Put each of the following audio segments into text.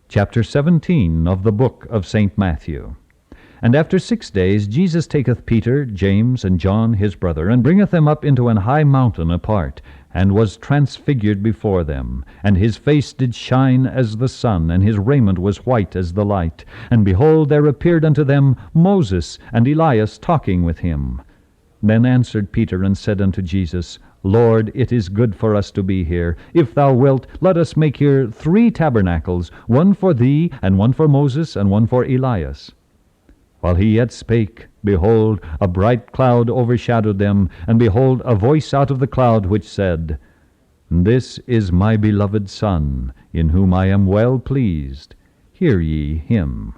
Chapter 17 of the book of St. Matthew. And after 6 days Jesus taketh Peter, James, and John his brother, and bringeth them up into an high mountain apart, and was transfigured before them. And his face did shine as the sun, and his raiment was white as the light. And behold, there appeared unto them Moses and Elias talking with him. Then answered Peter and said unto Jesus, Lord, it is good for us to be here. If thou wilt, let us make here 3 tabernacles, one for thee, and one for Moses, and one for Elias. While he yet spake, behold, a bright cloud overshadowed them, and behold, a voice out of the cloud which said, This is my beloved Son, in whom I am well pleased. Hear ye him.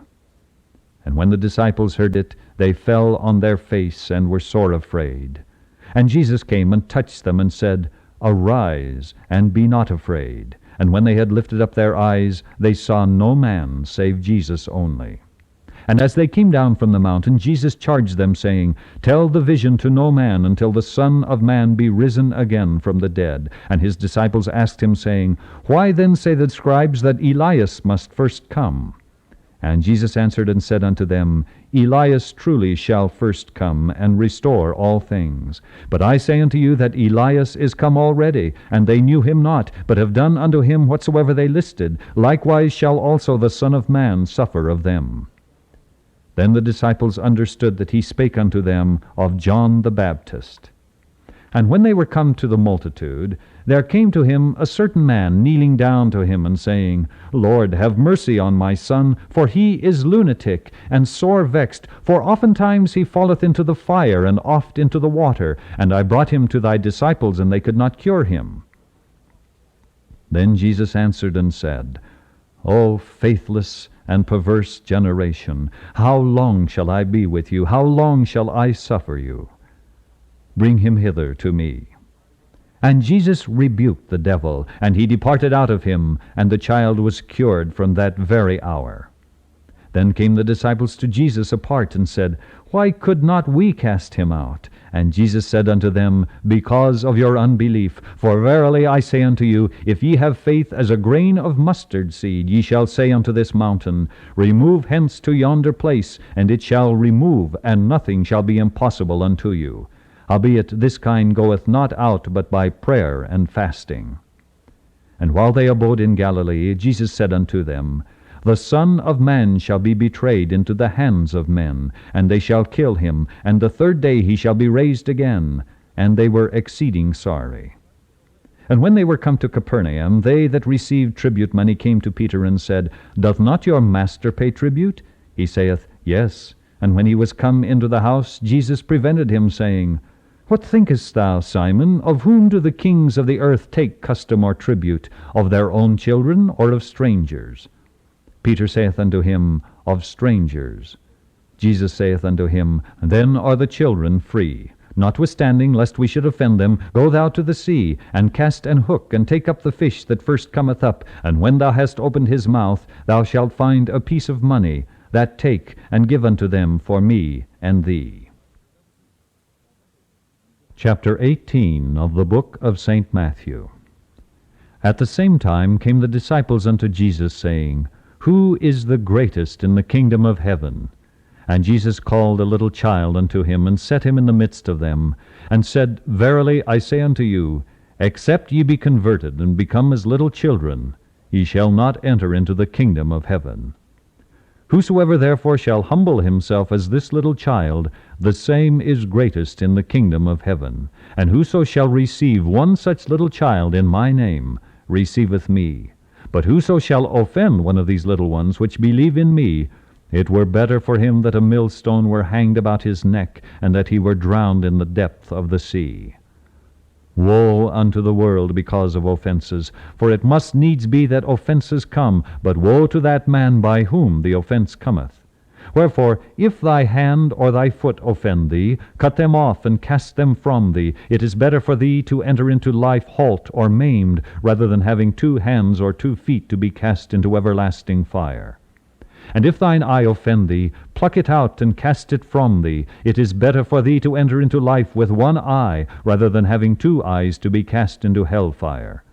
And when the disciples heard it, they fell on their face, and were sore afraid. And Jesus came and touched them, and said, Arise, and be not afraid. And when they had lifted up their eyes, they saw no man, save Jesus only. And as they came down from the mountain, Jesus charged them, saying, Tell the vision to no man, until the Son of Man be risen again from the dead. And his disciples asked him, saying, Why then say the scribes that Elias must first come? And Jesus answered and said unto them, Elias truly shall first come, and restore all things. But I say unto you that Elias is come already, and they knew him not, but have done unto him whatsoever they listed. Likewise shall also the Son of Man suffer of them. Then the disciples understood that he spake unto them of John the Baptist. And when they were come to the multitude, there came to him a certain man, kneeling down to him, and saying, Lord, have mercy on my son, for he is lunatic, and sore vexed, for oftentimes he falleth into the fire, and oft into the water. And I brought him to thy disciples, and they could not cure him. Then Jesus answered and said, O faithless and perverse generation, how long shall I be with you? How long shall I suffer you? Bring him hither to me. And Jesus rebuked the devil, and he departed out of him, and the child was cured from that very hour. Then came the disciples to Jesus apart, and said, Why could not we cast him out? And Jesus said unto them, Because of your unbelief. For verily I say unto you, if ye have faith as a grain of mustard seed, ye shall say unto this mountain, Remove hence to yonder place, and it shall remove, and nothing shall be impossible unto you. Howbeit this kind goeth not out but by prayer and fasting. And while they abode in Galilee, Jesus said unto them, The Son of Man shall be betrayed into the hands of men, and they shall kill him, and the 3rd day he shall be raised again. And they were exceeding sorry. And when they were come to Capernaum, they that received tribute money came to Peter and said, Doth not your master pay tribute? He saith, Yes. And when he was come into the house, Jesus prevented him, saying, What thinkest thou, Simon? Of whom do the kings of the earth take custom or tribute? Of their own children, or of strangers? Peter saith unto him, Of strangers. Jesus saith unto him, Then are the children free. Notwithstanding, lest we should offend them, go thou to the sea, and cast an hook, and take up the fish that first cometh up. And when thou hast opened his mouth, thou shalt find a piece of money. That take, and give unto them for me and thee. Chapter 18 of the book of St. Matthew. At the same time came the disciples unto Jesus, saying, Who is the greatest in the kingdom of heaven? And Jesus called a little child unto him, and set him in the midst of them, and said, Verily I say unto you, except ye be converted, and become as little children, ye shall not enter into the kingdom of heaven. Whosoever therefore shall humble himself as this little child, the same is greatest in the kingdom of heaven. And whoso shall receive one such little child in my name, receiveth me. But whoso shall offend one of these little ones which believe in me, it were better for him that a millstone were hanged about his neck, and that he were drowned in the depth of the sea. Woe unto the world because of offenses, for it must needs be that offenses come, but woe to that man by whom the offense cometh. Wherefore, if thy hand or thy foot offend thee, cut them off and cast them from thee. It is better for thee to enter into life halt or maimed, rather than having 2 hands or 2 feet to be cast into everlasting fire. And if thine eye offend thee, pluck it out and cast it from thee. It is better for thee to enter into life with 1 eye, rather than having 2 eyes to be cast into hell fire.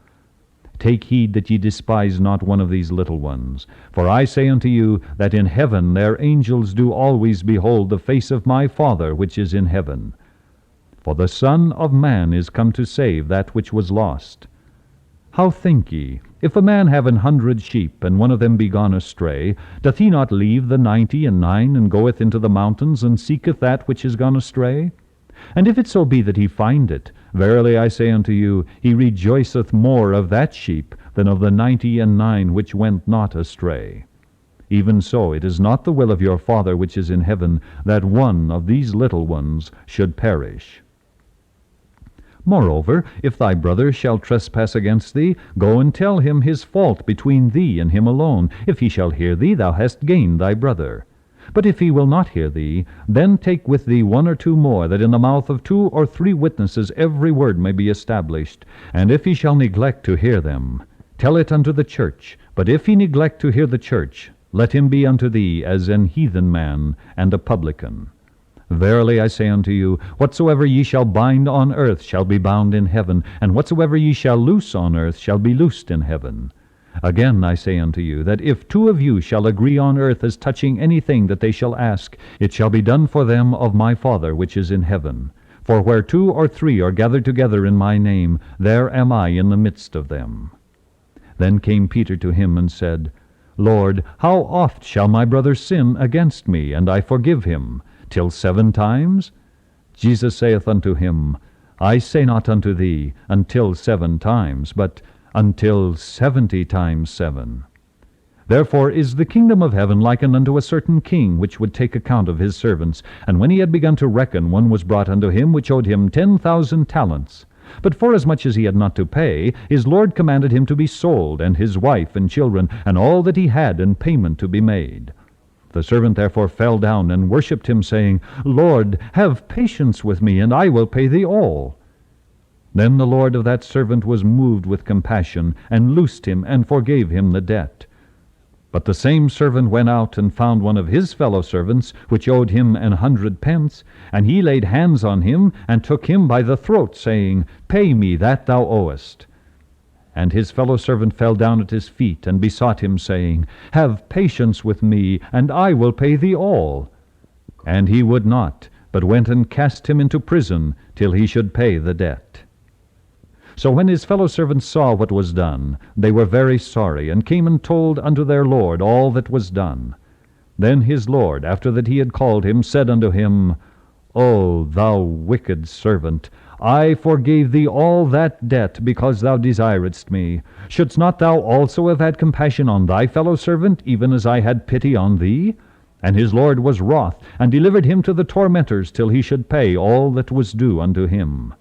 Take heed that ye despise not one of these little ones. For I say unto you, that in heaven their angels do always behold the face of my Father which is in heaven. For the Son of Man is come to save that which was lost. How think ye, if a man have 100 sheep, and one of them be gone astray, doth he not leave the 99, and goeth into the mountains, and seeketh that which is gone astray? And if it so be that he find it, verily I say unto you, he rejoiceth more of that sheep than of the 99 which went not astray. Even so it is not the will of your Father which is in heaven, that one of these little ones should perish. Moreover, if thy brother shall trespass against thee, go and tell him his fault between thee and him alone. If he shall hear thee, thou hast gained thy brother. But if he will not hear thee, then take with thee 1 or 2 more, that in the mouth of 2 or 3 witnesses every word may be established. And if he shall neglect to hear them, tell it unto the church. But if he neglect to hear the church, let him be unto thee as an heathen man and a publican. Verily I say unto you, whatsoever ye shall bind on earth shall be bound in heaven, and whatsoever ye shall loose on earth shall be loosed in heaven. Again I say unto you, that if 2 of you shall agree on earth as touching anything that they shall ask, it shall be done for them of my Father which is in heaven. For where 2 or 3 are gathered together in my name, there am I in the midst of them. Then came Peter to him and said, Lord, how oft shall my brother sin against me, and I forgive him? Till 7 times? Jesus saith unto him, I say not unto thee, until 7 times, but until 70 times 7. Therefore is the kingdom of heaven likened unto a certain king, which would take account of his servants. And when he had begun to reckon, one was brought unto him, which owed him 10,000 talents. But forasmuch as he had not to pay, his lord commanded him to be sold, and his wife and children, and all that he had, and payment to be made. The servant therefore fell down and worshipped him, saying, Lord, have patience with me, and I will pay thee all. Then the lord of that servant was moved with compassion, and loosed him, and forgave him the debt. But the same servant went out and found one of his fellow servants, which owed him 100 pence, and he laid hands on him, and took him by the throat, saying, Pay me that thou owest. And his fellow servant fell down at his feet, and besought him, saying, Have patience with me, and I will pay thee all. And he would not, but went and cast him into prison, till he should pay the debt. So when his fellow servants saw what was done, they were very sorry, and came and told unto their lord all that was done. Then his lord, after that he had called him, said unto him, O thou wicked servant, I forgave thee all that debt, because thou desiredst me. Shouldst not thou also have had compassion on thy fellow servant, even as I had pity on thee? And his lord was wroth, and delivered him to the tormentors, till he should pay all that was due unto him.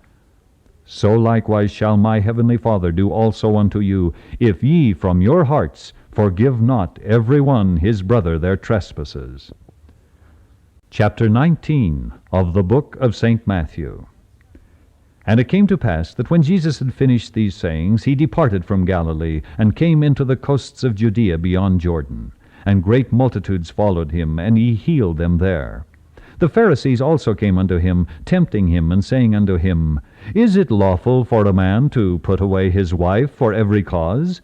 So likewise shall my heavenly Father do also unto you, if ye from your hearts forgive not every one his brother their trespasses. Chapter 19 of the book of St. Matthew. And it came to pass that when Jesus had finished these sayings, he departed from Galilee, and came into the coasts of Judea beyond Jordan. And great multitudes followed him, and he healed them there. The Pharisees also came unto him, tempting him, and saying unto him, Is it lawful for a man to put away his wife for every cause?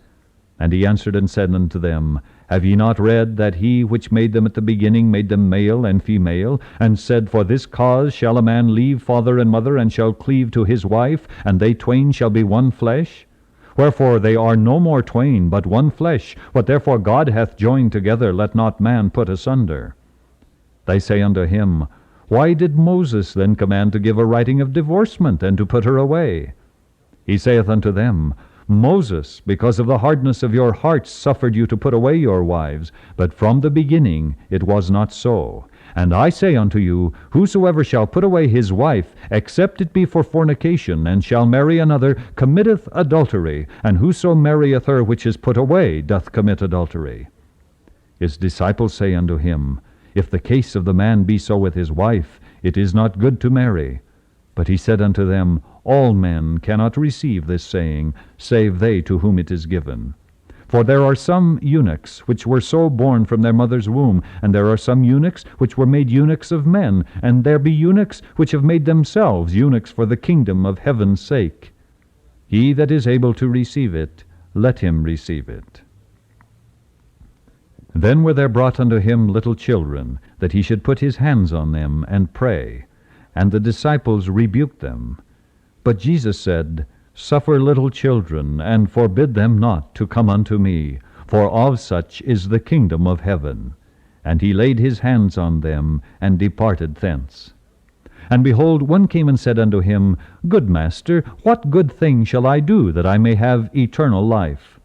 And he answered and said unto them, Have ye not read that he which made them at the beginning made them male and female, and said, For this cause shall a man leave father and mother, and shall cleave to his wife, and they twain shall be one flesh? Wherefore they are no more twain, but one flesh. What therefore God hath joined together, let not man put asunder. They say unto him, Why did Moses then command to give a writing of divorcement, and to put her away? He saith unto them, Moses, because of the hardness of your hearts, suffered you to put away your wives, but from the beginning it was not so. And I say unto you, Whosoever shall put away his wife, except it be for fornication, and shall marry another, committeth adultery, and whoso marrieth her which is put away doth commit adultery. His disciples say unto him, If the case of the man be so with his wife, it is not good to marry. But he said unto them, All men cannot receive this saying, save they to whom it is given. For there are some eunuchs which were so born from their mother's womb, and there are some eunuchs which were made eunuchs of men, and there be eunuchs which have made themselves eunuchs for the kingdom of heaven's sake. He that is able to receive it, let him receive it. Then were there brought unto him little children, that he should put his hands on them, and pray. And the disciples rebuked them. But Jesus said, Suffer little children, and forbid them not to come unto me, for of such is the kingdom of heaven. And he laid his hands on them, and departed thence. And behold, one came and said unto him, Good Master, what good thing shall I do, that I may have eternal life?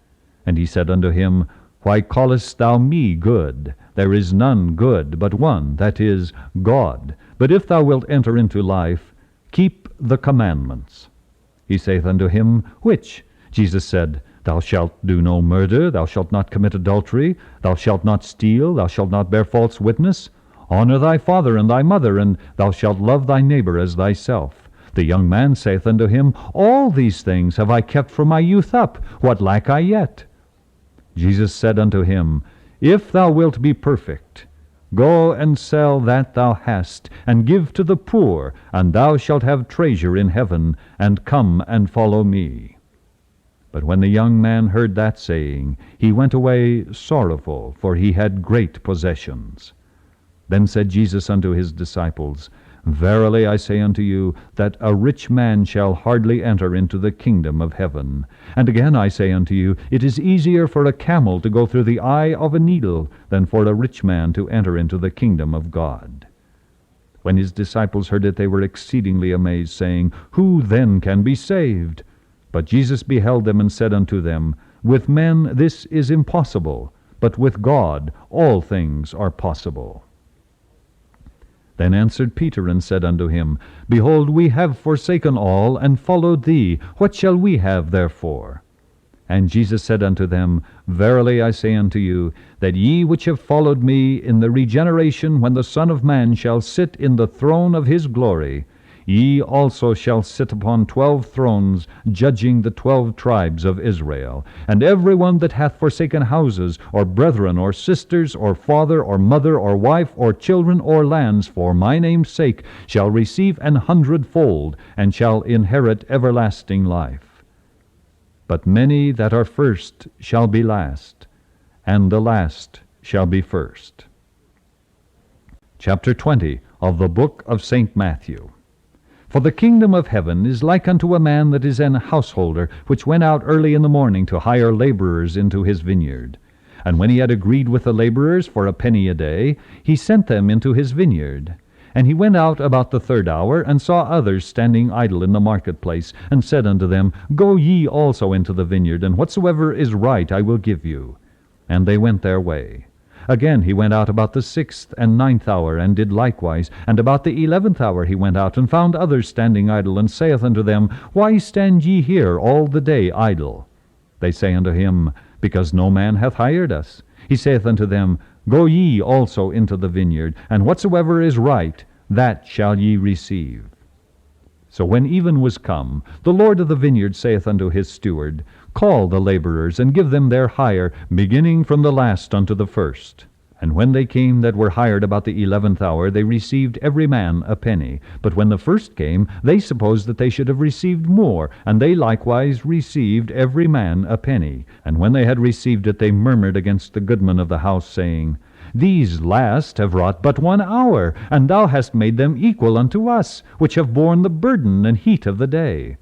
And he said unto him, Why callest thou me good? There is none good but one, that is, God. But if thou wilt enter into life, keep the commandments. He saith unto him, Which? Jesus said, Thou shalt do no murder, thou shalt not commit adultery, thou shalt not steal, thou shalt not bear false witness. Honor thy father and thy mother, and thou shalt love thy neighbor as thyself. The young man saith unto him, All these things have I kept from my youth up. What lack I yet? Jesus said unto him, If thou wilt be perfect, go and sell that thou hast, and give to the poor, and thou shalt have treasure in heaven, and come and follow me. But when the young man heard that saying, he went away sorrowful, for he had great possessions. Then said Jesus unto his disciples, Verily I say unto you, that a rich man shall hardly enter into the kingdom of heaven. And again I say unto you, it is easier for a camel to go through the eye of a needle, than for a rich man to enter into the kingdom of God. When his disciples heard it, they were exceedingly amazed, saying, Who then can be saved? But Jesus beheld them, and said unto them, With men this is impossible, but with God all things are possible. Then answered Peter, and said unto him, Behold, we have forsaken all, and followed thee. What shall we have therefore? And Jesus said unto them, Verily I say unto you, that ye which have followed me in the regeneration, when the Son of Man shall sit in the throne of his glory, ye also shall sit upon 12 thrones, judging the 12 tribes of Israel. And every one that hath forsaken houses, or brethren, or sisters, or father, or mother, or wife, or children, or lands, for my name's sake, shall receive 100-fold, and shall inherit everlasting life. But many that are first shall be last, and the last shall be first. Chapter 20 of the book of St. Matthew. For the kingdom of heaven is like unto a man that is an householder, which went out early in the morning to hire laborers into his vineyard. And when he had agreed with the laborers for a penny a day, he sent them into his vineyard. And he went out about the 3rd hour, and saw others standing idle in the marketplace, and said unto them, Go ye also into the vineyard, and whatsoever is right I will give you. And they went their way. Again he went out about the 6th and 9th hour, and did likewise. And about the 11th hour he went out, and found others standing idle, and saith unto them, Why stand ye here all the day idle? They say unto him, Because no man hath hired us. He saith unto them, Go ye also into the vineyard, and whatsoever is right, that shall ye receive. So when even was come, the Lord of the vineyard saith unto his steward, Call the laborers, and give them their hire, beginning from the last unto the first. And when they came that were hired about the 11th hour, they received every man a penny. But when the first came, they supposed that they should have received more, and they likewise received every man a penny. And when they had received it, they murmured against the goodman of the house, saying, These last have wrought but 1 hour, and thou hast made them equal unto us, which have borne the burden and heat of the day.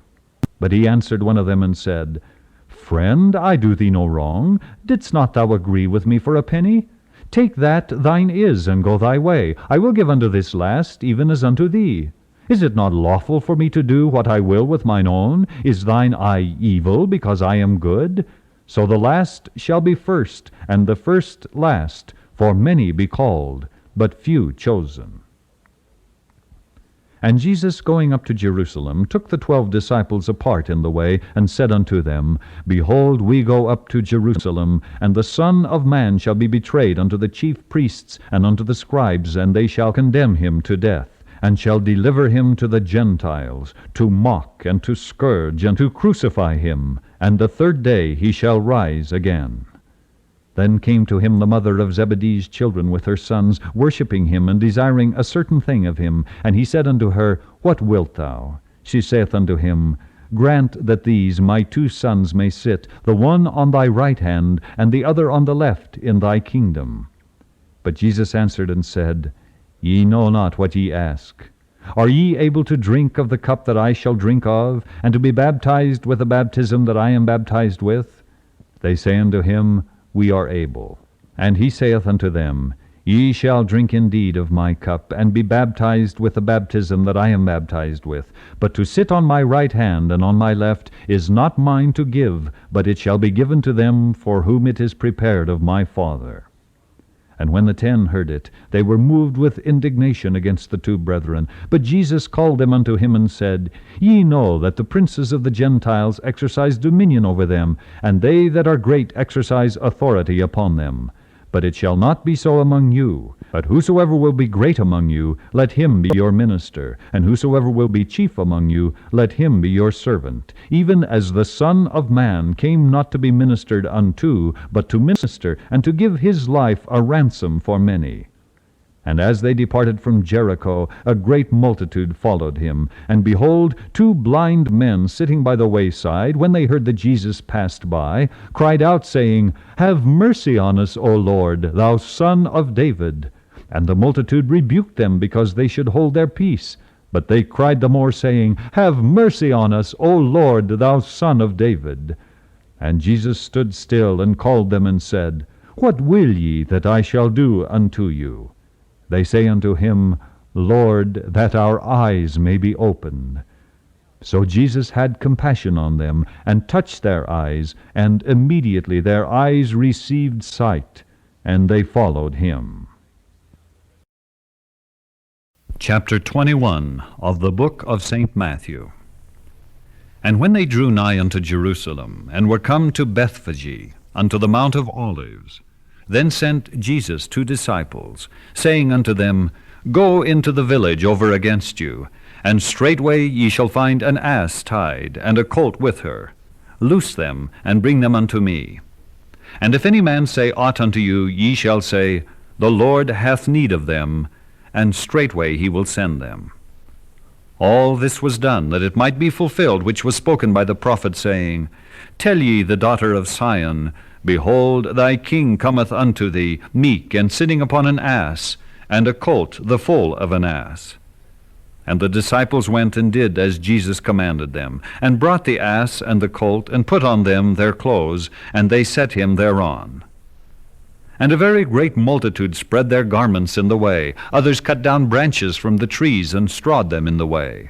But he answered one of them, and said, Friend, I do thee no wrong. Didst not thou agree with me for a penny? Take that thine is, and go thy way. I will give unto this last, even as unto thee. Is it not lawful for me to do what I will with mine own? Is thine eye evil, because I am good? So the last shall be first, and the first last. For many be called, but few chosen. And Jesus, going up to Jerusalem, took the 12 disciples apart in the way, and said unto them, Behold, we go up to Jerusalem, and the Son of Man shall be betrayed unto the chief priests and unto the scribes, and they shall condemn him to death, and shall deliver him to the Gentiles, to mock, and to scourge, and to crucify him, and the 3rd day he shall rise again. Then came to him the mother of Zebedee's children with her sons, worshipping him, and desiring a certain thing of him. And he said unto her, What wilt thou? She saith unto him, Grant that these my 2 sons may sit, the one on thy right hand, and the other on the left, in thy kingdom. But Jesus answered and said, Ye know not what ye ask. Are ye able to drink of the cup that I shall drink of, and to be baptized with the baptism that I am baptized with? They say unto him, We are able. And he saith unto them, Ye shall drink indeed of my cup, and be baptized with the baptism that I am baptized with. But to sit on my right hand and on my left is not mine to give, but it shall be given to them for whom it is prepared of my Father. And when the 10 heard it, they were moved with indignation against the 2 brethren. But Jesus called them unto him and said, Ye know that the princes of the Gentiles exercise dominion over them, and they that are great exercise authority upon them. But it shall not be so among you. But whosoever will be great among you, let him be your minister. And whosoever will be chief among you, let him be your servant. Even as the Son of Man came not to be ministered unto, but to minister, and to give his life a ransom for many. And as they departed from Jericho, a great multitude followed him. And behold, 2 blind men sitting by the wayside, when they heard that Jesus passed by, cried out, saying, Have mercy on us, O Lord, thou Son of David. And the multitude rebuked them, because they should hold their peace. But they cried the more, saying, Have mercy on us, O Lord, thou Son of David. And Jesus stood still, and called them, and said, What will ye that I shall do unto you? They say unto him, Lord, that our eyes may be opened. So Jesus had compassion on them, and touched their eyes, and immediately their eyes received sight, and they followed him. Chapter 21 of the book of St. Matthew. And when they drew nigh unto Jerusalem, and were come to Bethphage, unto the Mount of Olives, then sent Jesus 2 disciples, saying unto them, Go into the village over against you, and straightway ye shall find an ass tied, and a colt with her. Loose them, and bring them unto me. And if any man say aught unto you, ye shall say, The Lord hath need of them, and straightway he will send them. All this was done, that it might be fulfilled which was spoken by the prophet, saying, Tell ye the daughter of Sion, Behold, thy king cometh unto thee, meek, and sitting upon an ass, and a colt the foal of an ass. And the disciples went and did as Jesus commanded them, and brought the ass and the colt, and put on them their clothes, and they set him thereon. And a very great multitude spread their garments in the way. Others cut down branches from the trees, and strawed them in the way.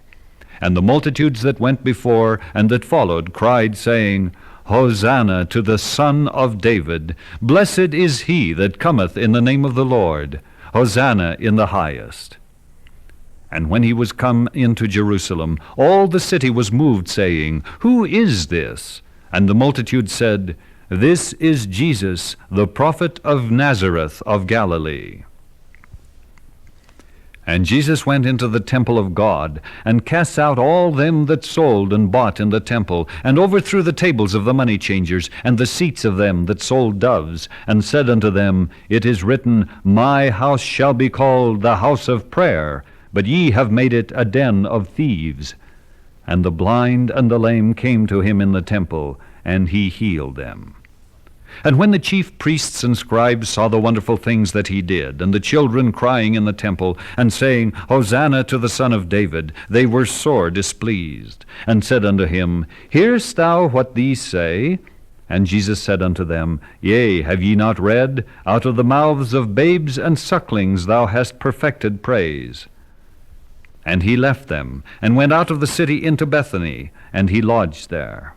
And the multitudes that went before and that followed cried, saying, Hosanna to the Son of David. Blessed is he that cometh in the name of the Lord. Hosanna in the highest. And when he was come into Jerusalem, all the city was moved, saying, Who is this? And the multitude said, This is Jesus, the prophet of Nazareth of Galilee. And Jesus went into the temple of God, and cast out all them that sold and bought in the temple, and overthrew the tables of the money changers, and the seats of them that sold doves, and said unto them, It is written, My house shall be called the house of prayer, but ye have made it a den of thieves. And the blind and the lame came to him in the temple, and he healed them. And when the chief priests and scribes saw the wonderful things that he did, and the children crying in the temple, and saying, Hosanna to the Son of David, they were sore displeased, and said unto him, Hearest thou what these say? And Jesus said unto them, Yea, have ye not read, Out of the mouths of babes and sucklings thou hast perfected praise? And he left them, and went out of the city into Bethany, and he lodged there.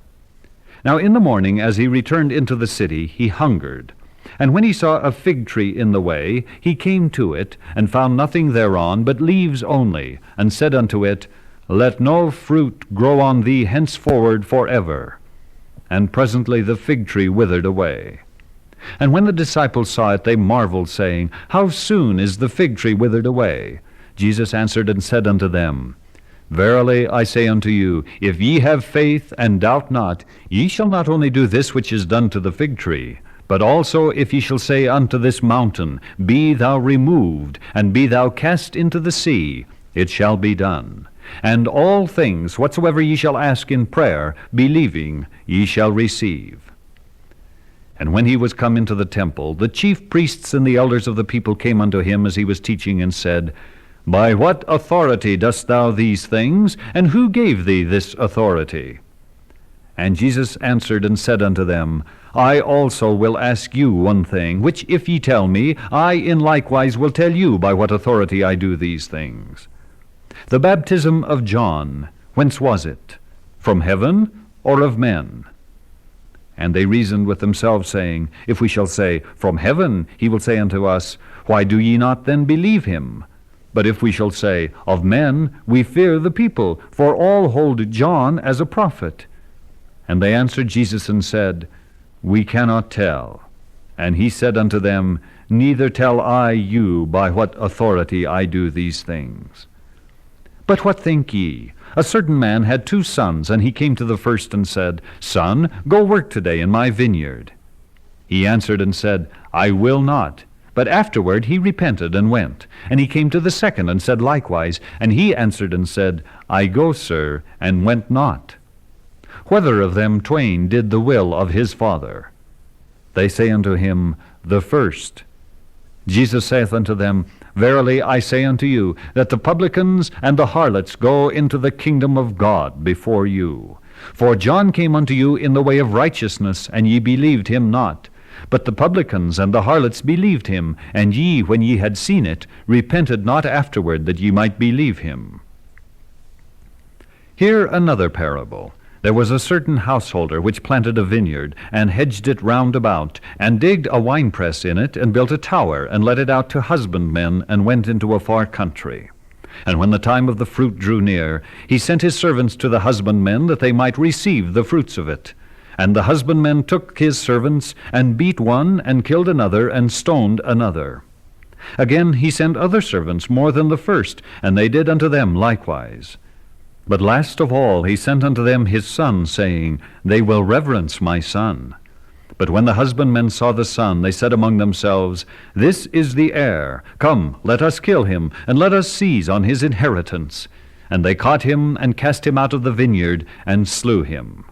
Now in the morning, as he returned into the city, he hungered. And when he saw a fig tree in the way, he came to it, and found nothing thereon but leaves only, and said unto it, Let no fruit grow on thee henceforward forever. And presently the fig tree withered away. And when the disciples saw it, they marveled, saying, How soon is the fig tree withered away? Jesus answered and said unto them, Verily I say unto you, if ye have faith and doubt not, ye shall not only do this which is done to the fig tree, but also if ye shall say unto this mountain, Be thou removed, and be thou cast into the sea, it shall be done. And all things whatsoever ye shall ask in prayer, believing, ye shall receive. And when he was come into the temple, the chief priests and the elders of the people came unto him as he was teaching, and said, By what authority dost thou these things? And who gave thee this authority? And Jesus answered and said unto them, I also will ask you one thing, which if ye tell me, I in likewise will tell you by what authority I do these things. The baptism of John, whence was it? From heaven, or of men? And they reasoned with themselves, saying, If we shall say, From heaven, he will say unto us, Why do ye not then believe him? But if we shall say, Of men, we fear the people, for all hold John as a prophet. And they answered Jesus and said, We cannot tell. And he said unto them, Neither tell I you by what authority I do these things. But what think ye? A certain man had 2 sons, and he came to the first and said, Son, go work today in my vineyard. He answered and said, I will not. But afterward he repented and went. And he came to the second and said likewise. And he answered and said, I go, sir, and went not. Whether of them twain did the will of his father? They say unto him, The first. Jesus saith unto them, Verily I say unto you, that the publicans and the harlots go into the kingdom of God before you. For John came unto you in the way of righteousness, and ye believed him not. But the publicans and the harlots believed him, and ye, when ye had seen it, repented not afterward that ye might believe him. Hear another parable. There was a certain householder which planted a vineyard, and hedged it round about, and digged a winepress in it, and built a tower, and let it out to husbandmen, and went into a far country. And when the time of the fruit drew near, he sent his servants to the husbandmen, that they might receive the fruits of it. And the husbandmen took his servants, and beat one, and killed another, and stoned another. Again he sent other servants more than the first, and they did unto them likewise. But last of all he sent unto them his son, saying, They will reverence my son. But when the husbandmen saw the son, they said among themselves, This is the heir. Come, let us kill him, and let us seize on his inheritance. And they caught him, and cast him out of the vineyard, and slew him.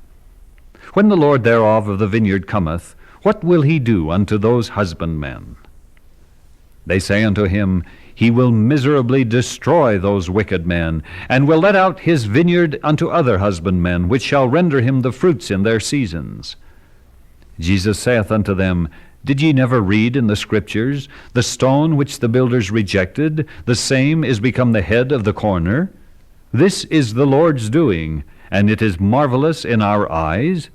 When the Lord thereof of the vineyard cometh, what will he do unto those husbandmen? They say unto him, He will miserably destroy those wicked men, and will let out his vineyard unto other husbandmen, which shall render him the fruits in their seasons. Jesus saith unto them, Did ye never read in the Scriptures, The stone which the builders rejected, the same is become the head of the corner? This is the Lord's doing, and it is marvelous in our eyes.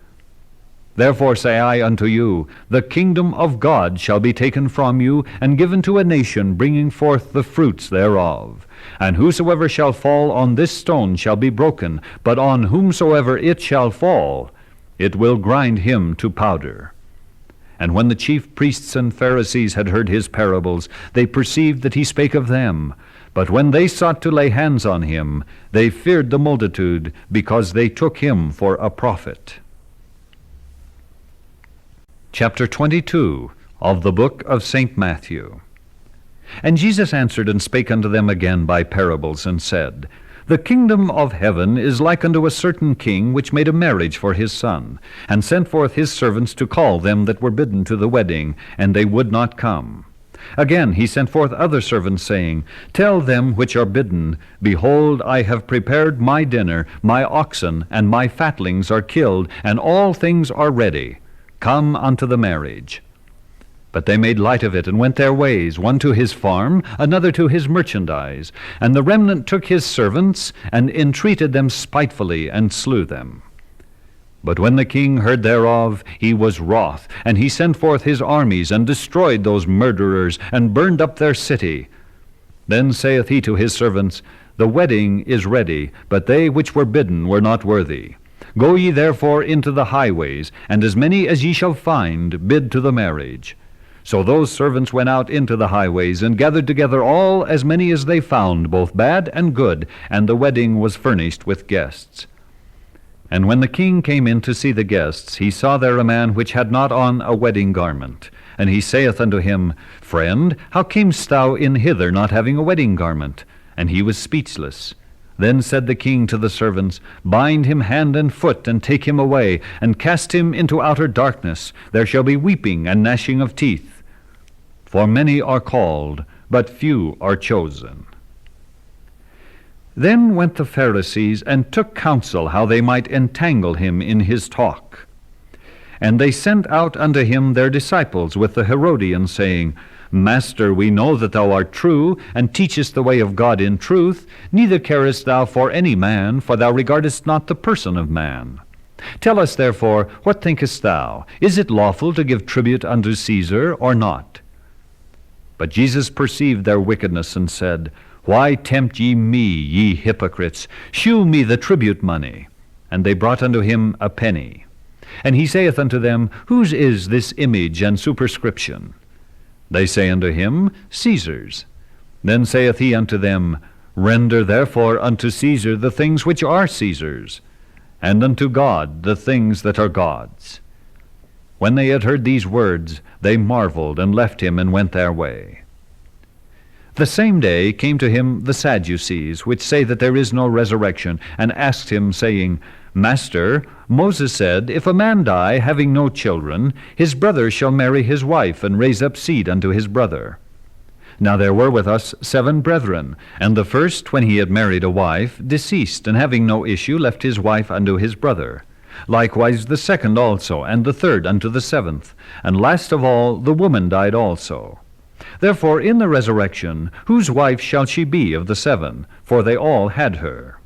Therefore say I unto you, the kingdom of God shall be taken from you, and given to a nation bringing forth the fruits thereof. And whosoever shall fall on this stone shall be broken, but on whomsoever it shall fall, it will grind him to powder. And when the chief priests and Pharisees had heard his parables, they perceived that he spake of them. But when they sought to lay hands on him, they feared the multitude, because they took him for a prophet. Chapter 22 of the book of St. Matthew. And Jesus answered and spake unto them again by parables, and said, The kingdom of heaven is like unto a certain king, which made a marriage for his son, and sent forth his servants to call them that were bidden to the wedding, and they would not come. Again he sent forth other servants, saying, Tell them which are bidden, Behold, I have prepared my dinner, my oxen and my fatlings are killed, and all things are ready. Come unto the marriage. But they made light of it, and went their ways, one to his farm, another to his merchandise. And the remnant took his servants, and entreated them spitefully, and slew them. But when the king heard thereof, he was wroth, and he sent forth his armies, and destroyed those murderers, and burned up their city. Then saith he to his servants, The wedding is ready, but they which were bidden were not worthy. Go ye therefore into the highways, and as many as ye shall find, bid to the marriage. So those servants went out into the highways, and gathered together all as many as they found, both bad and good, and the wedding was furnished with guests. And when the king came in to see the guests, he saw there a man which had not on a wedding garment. And he saith unto him, Friend, how camest thou in hither, not having a wedding garment? And he was speechless. Then said the king to the servants, Bind him hand and foot, and take him away, and cast him into outer darkness. There shall be weeping and gnashing of teeth. For many are called, but few are chosen. Then went the Pharisees, and took counsel how they might entangle him in his talk. And they sent out unto him their disciples with the Herodians, saying, Master, we know that thou art true, and teachest the way of God in truth, neither carest thou for any man, for thou regardest not the person of man. Tell us therefore, what thinkest thou? Is it lawful to give tribute unto Caesar, or not? But Jesus perceived their wickedness, and said, Why tempt ye me, ye hypocrites? Shew me the tribute money. And they brought unto him a penny. And he saith unto them, Whose is this image and superscription? They say unto him, Caesar's. Then saith he unto them, Render therefore unto Caesar the things which are Caesar's, and unto God the things that are God's. When they had heard these words, they marveled, and left him, and went their way. The same day came to him the Sadducees, which say that there is no resurrection, and asked him, saying, Master, Moses said, If a man die, having no children, his brother shall marry his wife, and raise up seed unto his brother. Now there were with us 7 brethren, and the first, when he had married a wife, deceased, and having no issue, left his wife unto his brother. Likewise the second also, and the third unto the 7th. And last of all, the woman died also. Therefore in the resurrection, whose wife shall she be of the 7? For they all had her.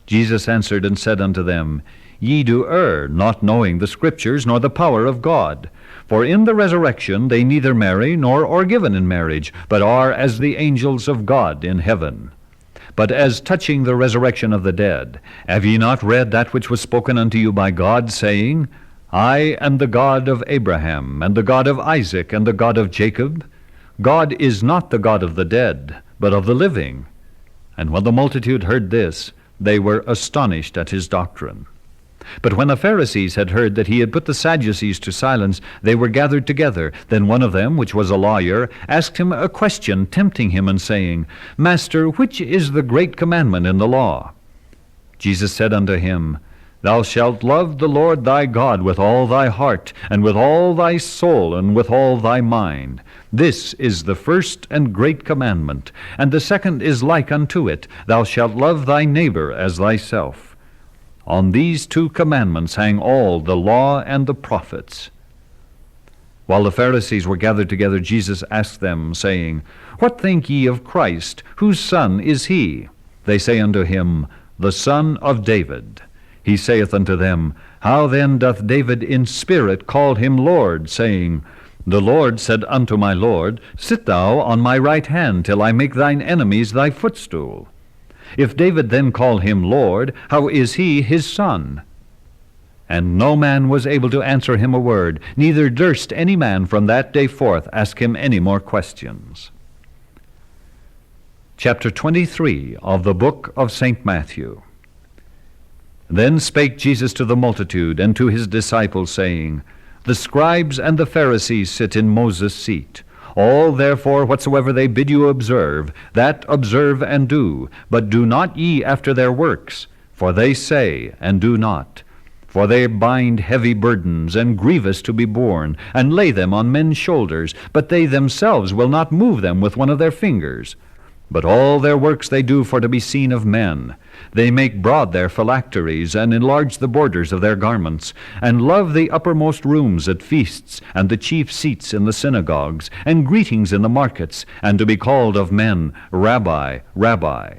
Jesus answered and said unto them, Ye do err, not knowing the Scriptures, nor the power of God. For in the resurrection they neither marry, nor are given in marriage, but are as the angels of God in heaven. But as touching the resurrection of the dead, have ye not read that which was spoken unto you by God, saying, I am the God of Abraham, and the God of Isaac, and the God of Jacob? God is not the God of the dead, but of the living. And when the multitude heard this, they were astonished at his doctrine. But when the Pharisees had heard that he had put the Sadducees to silence, they were gathered together. Then one of them, which was a lawyer, asked him a question, tempting him, and saying, Master, which is the great commandment in the law? Jesus said unto him, Thou shalt love the Lord thy God with all thy heart, and with all thy soul, and with all thy mind. This is the first and great commandment. And the second is like unto it, Thou shalt love thy neighbor as thyself. On these 2 commandments hang all the law and the prophets. While the Pharisees were gathered together, Jesus asked them, saying, What think ye of Christ? Whose son is he? They say unto him, The son of David. He saith unto them, How then doth David in spirit call him Lord, saying, The Lord said unto my Lord, Sit thou on my right hand, till I make thine enemies thy footstool. If David then call him Lord, how is he his son? And no man was able to answer him a word, neither durst any man from that day forth ask him any more questions. Chapter 23 of the book of St. Matthew. Then spake Jesus to the multitude and to his disciples, saying, The scribes and the Pharisees sit in Moses' seat. All therefore whatsoever they bid you observe, that observe and do, but do not ye after their works, for they say and do not. For they bind heavy burdens, and grievous to be borne, and lay them on men's shoulders, but they themselves will not move them with one of their fingers. But all their works they do for to be seen of men. They make broad their phylacteries, and enlarge the borders of their garments, and love the uppermost rooms at feasts, and the chief seats in the synagogues, and greetings in the markets, and to be called of men, Rabbi, Rabbi.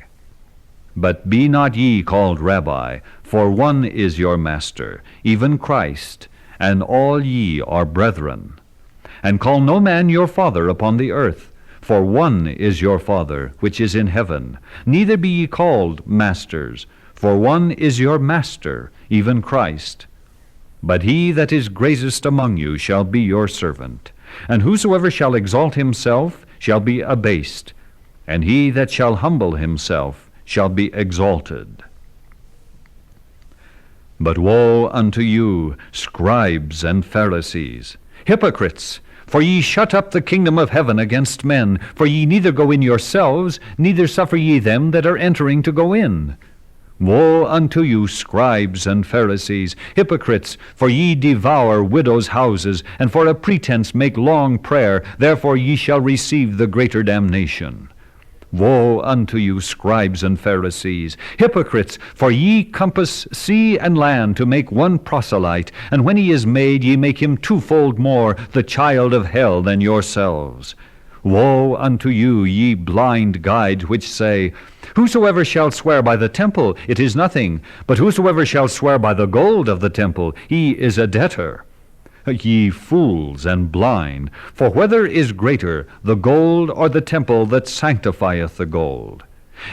But be not ye called Rabbi, for one is your master, even Christ, and all ye are brethren. And call no man your father upon the earth, for one is your Father, which is in heaven. Neither be ye called masters, for one is your master, even Christ. But he that is greatest among you shall be your servant. And whosoever shall exalt himself shall be abased, and he that shall humble himself shall be exalted. But woe unto you, scribes and Pharisees, hypocrites! For ye shut up the kingdom of heaven against men, for ye neither go in yourselves, neither suffer ye them that are entering to go in. Woe unto you, scribes and Pharisees, hypocrites! For ye devour widows' houses, and for a pretense make long prayer, therefore ye shall receive the greater damnation. Woe unto you, scribes and Pharisees, hypocrites! For ye compass sea and land to make one proselyte, and when he is made, ye make him twofold more the child of hell than yourselves. Woe unto you, ye blind guides, which say, Whosoever shall swear by the temple, it is nothing, but whosoever shall swear by the gold of the temple, he is a debtor. Ye fools and blind, for whether is greater, the gold or the temple that sanctifieth the gold?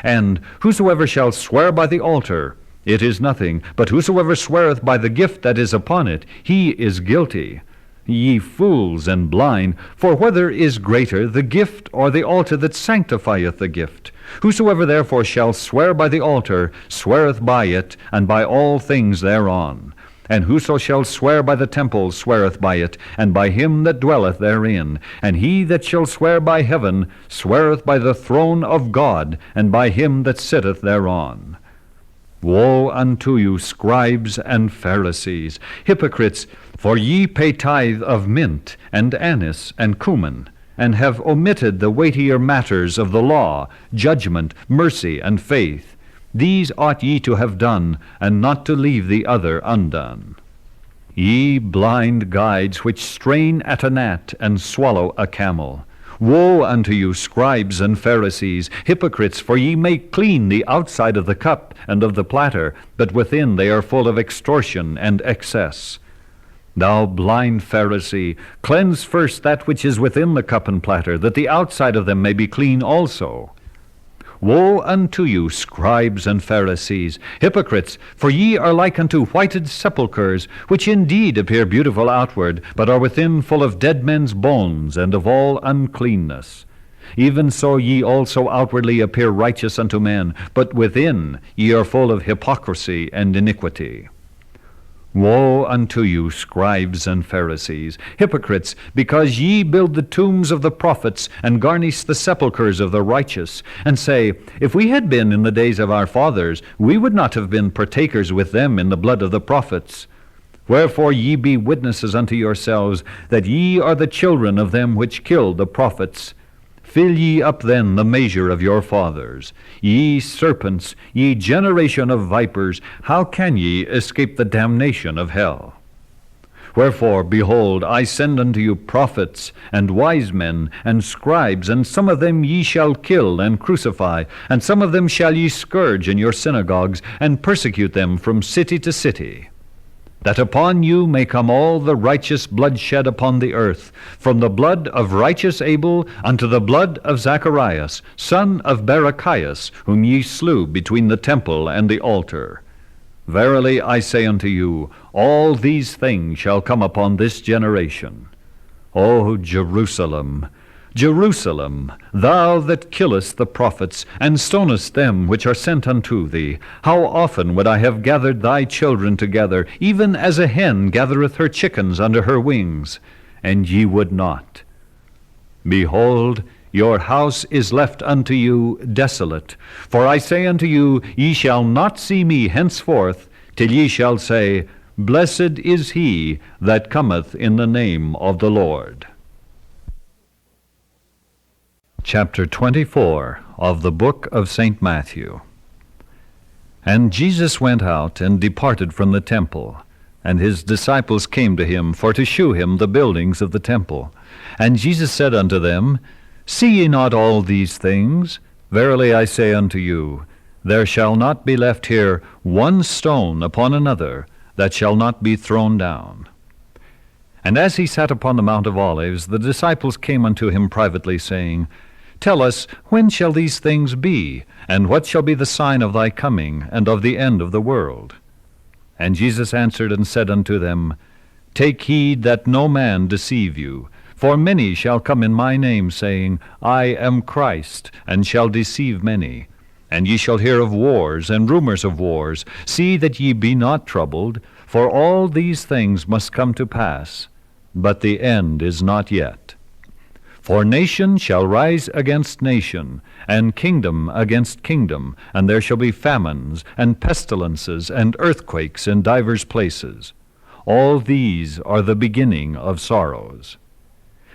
And whosoever shall swear by the altar, it is nothing, but whosoever sweareth by the gift that is upon it, he is guilty. Ye fools and blind, for whether is greater, the gift or the altar that sanctifieth the gift? Whosoever therefore shall swear by the altar, sweareth by it, and by all things thereon. And whoso shall swear by the temple sweareth by it, and by him that dwelleth therein. And he that shall swear by heaven sweareth by the throne of God, and by him that sitteth thereon. Woe unto you, scribes and Pharisees, hypocrites! For ye pay tithe of mint, and anise, and cumin, and have omitted the weightier matters of the law, judgment, mercy, and faith. These ought ye to have done, and not to leave the other undone. Ye blind guides, which strain at a gnat, and swallow a camel. Woe unto you, scribes and Pharisees, hypocrites! For ye make clean the outside of the cup and of the platter, but within they are full of extortion and excess. Thou blind Pharisee, cleanse first that which is within the cup and platter, that the outside of them may be clean also. Woe unto you, scribes and Pharisees, hypocrites! For ye are like unto whited sepulchres, which indeed appear beautiful outward, but are within full of dead men's bones, and of all uncleanness. Even so ye also outwardly appear righteous unto men, but within ye are full of hypocrisy and iniquity. Woe unto you, scribes and Pharisees, hypocrites! Because ye build the tombs of the prophets, and garnish the sepulchres of the righteous, and say, If we had been in the days of our fathers, we would not have been partakers with them in the blood of the prophets. Wherefore ye be witnesses unto yourselves, that ye are the children of them which killed the prophets. Fill ye up then the measure of your fathers. Ye serpents, ye generation of vipers, how can ye escape the damnation of hell? Wherefore, behold, I send unto you prophets, and wise men, and scribes, and some of them ye shall kill and crucify, and some of them shall ye scourge in your synagogues, and persecute them from city to city. That upon you may come all the righteous blood shed upon the earth, from the blood of righteous Abel unto the blood of Zacharias, son of Barachias, whom ye slew between the temple and the altar. Verily I say unto you, all these things shall come upon this generation. O Jerusalem, Jerusalem, thou that killest the prophets, and stonest them which are sent unto thee, how often would I have gathered thy children together, even as a hen gathereth her chickens under her wings, and ye would not. Behold, your house is left unto you desolate. For I say unto you, ye shall not see me henceforth, till ye shall say, Blessed is he that cometh in the name of the Lord. Chapter 24 of the book of St. Matthew. And Jesus went out and departed from the temple, and his disciples came to him for to shew him the buildings of the temple. And Jesus said unto them, See ye not all these things? Verily I say unto you, there shall not be left here one stone upon another that shall not be thrown down. And as he sat upon the Mount of Olives, the disciples came unto him privately, saying, Tell us, when shall these things be? And what shall be the sign of thy coming, and of the end of the world? And Jesus answered and said unto them, Take heed that no man deceive you. For many shall come in my name, saying, I am Christ, and shall deceive many. And ye shall hear of wars and rumors of wars. See that ye be not troubled, for all these things must come to pass. but the end is not yet. For nation shall rise against nation, and kingdom against kingdom, and there shall be famines, and pestilences, and earthquakes in divers places. All these are the beginning of sorrows.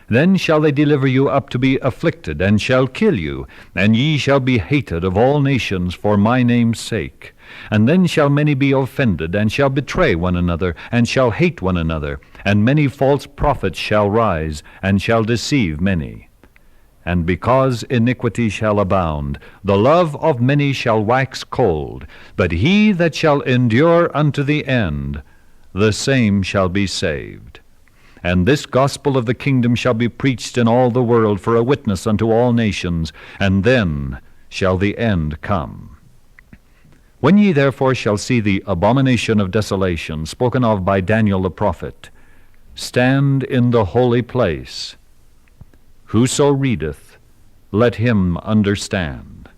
Then shall they deliver you up to be afflicted, and shall kill you, and ye shall be hated of all nations for my name's sake. And then shall many be offended, and shall betray one another, and shall hate one another. And many false prophets shall rise, and shall deceive many. And because iniquity shall abound, the love of many shall wax cold. But he that shall endure unto the end, the same shall be saved. And this gospel of the kingdom shall be preached in all the world for a witness unto all nations, and then shall the end come. When ye therefore shall see the abomination of desolation, spoken of by Daniel the prophet, stand in the holy place. Whoso readeth, let him understand.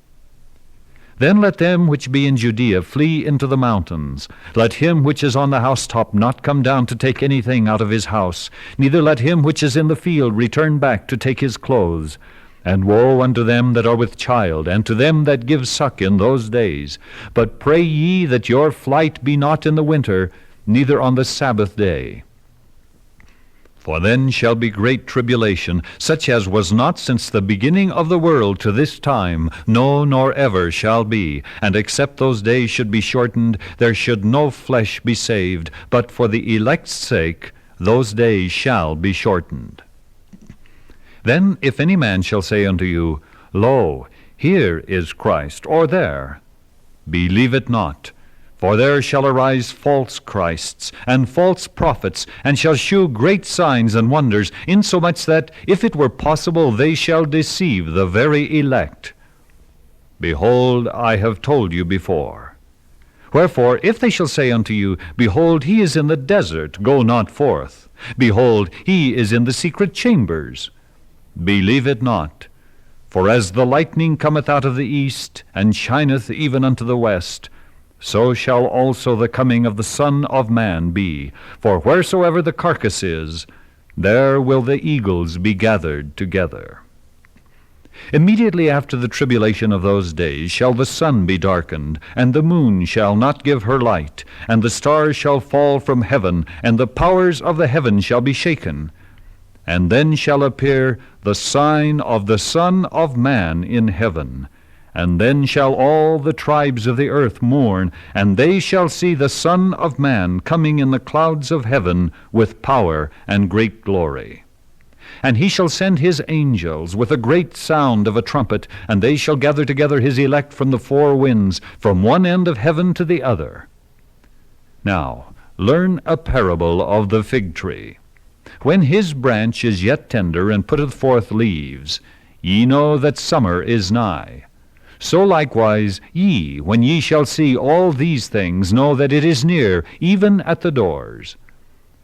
Then let them which be in Judea flee into the mountains. Let him which is on the housetop not come down to take anything out of his house, neither let him which is in the field return back to take his clothes. And woe unto them that are with child, and to them that give suck in those days. But pray ye that your flight be not in the winter, neither on the Sabbath day. For then shall be great tribulation, such as was not since the beginning of the world to this time, no, nor ever shall be. And except those days should be shortened, there should no flesh be saved, but for the elect's sake those days shall be shortened. Then if any man shall say unto you, Lo, here is Christ, or there, believe it not. For there shall arise false Christs, and false prophets, and shall shew great signs and wonders, insomuch that, if it were possible, they shall deceive the very elect. Behold, I have told you before. Wherefore, if they shall say unto you, Behold, he is in the desert, go not forth. Behold, he is in the secret chambers. Believe it not. For as the lightning cometh out of the east, and shineth even unto the west, so shall also the coming of the Son of Man be. For wheresoever the carcass is, there will the eagles be gathered together. Immediately after the tribulation of those days shall the sun be darkened, and the moon shall not give her light, and the stars shall fall from heaven, and the powers of the heaven shall be shaken. And then shall appear the sign of the Son of Man in heaven. And then shall all the tribes of the earth mourn, and they shall see the Son of Man coming in the clouds of heaven with power and great glory. And he shall send his angels with a great sound of a trumpet, and they shall gather together his elect from the four winds, from one end of heaven to the other. Now learn a parable of the fig tree. When his branch is yet tender, and putteth forth leaves, ye know that summer is nigh. So likewise ye, when ye shall see all these things, know that it is near, even at the doors.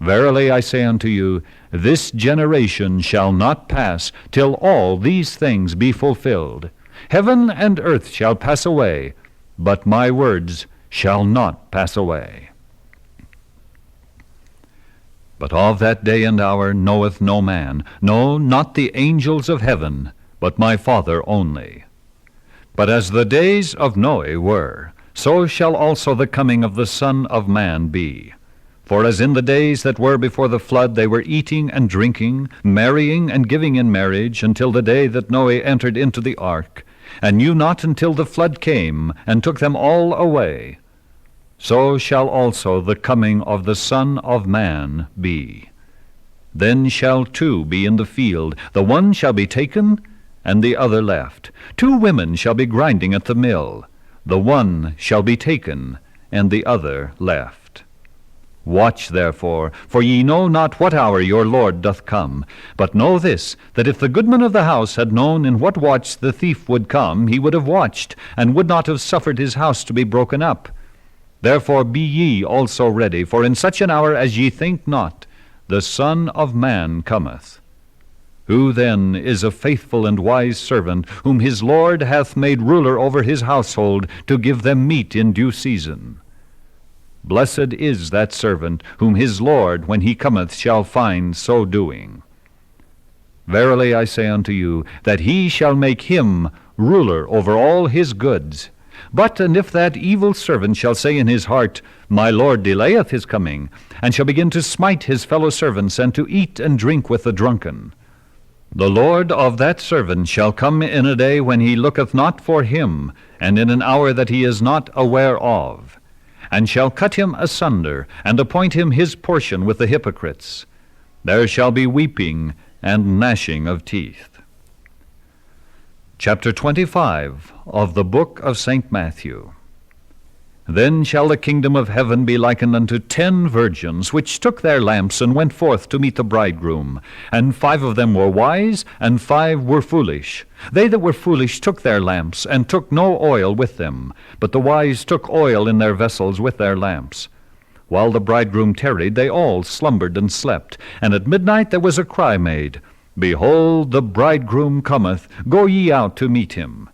Verily I say unto you, this generation shall not pass till all these things be fulfilled. Heaven and earth shall pass away, but my words shall not pass away. But of that day and hour knoweth no man, no, not the angels of heaven, but my Father only. But as the days of Noe were, so shall also the coming of the Son of Man be. For as in the days that were before the flood they were eating and drinking, marrying and giving in marriage, until the day that Noe entered into the ark, and knew not until the flood came, and took them all away, so shall also the coming of the Son of Man be. Then shall two be in the field, the one shall be taken, and the other left. 2 women shall be grinding at the mill, the one shall be taken, and the other left. Watch therefore, for ye know not what hour your Lord doth come. But know this, that if the goodman of the house had known in what watch the thief would come, he would have watched, and would not have suffered his house to be broken up. Therefore be ye also ready, for in such an hour as ye think not, the Son of Man cometh. Who then is a faithful and wise servant, whom his Lord hath made ruler over his household, to give them meat in due season? Blessed is that servant, whom his Lord, when he cometh, shall find so doing. Verily I say unto you, that he shall make him ruler over all his goods. And if that evil servant shall say in his heart, My Lord delayeth his coming, and shall begin to smite his fellow servants, and to eat and drink with the drunken, the Lord of that servant shall come in a day when he looketh not for him, and in an hour that he is not aware of, and shall cut him asunder, and appoint him his portion with the hypocrites. There shall be weeping and gnashing of teeth. Chapter 25 of the book of St. Matthew. Then shall the kingdom of heaven be likened unto 10 virgins, which took their lamps, and went forth to meet the bridegroom. And 5 of them were wise, and 5 were foolish. They that were foolish took their lamps, and took no oil with them. But the wise took oil in their vessels with their lamps. While the bridegroom tarried, they all slumbered and slept. And at midnight there was a cry made, Behold, the bridegroom cometh, go ye out to meet him.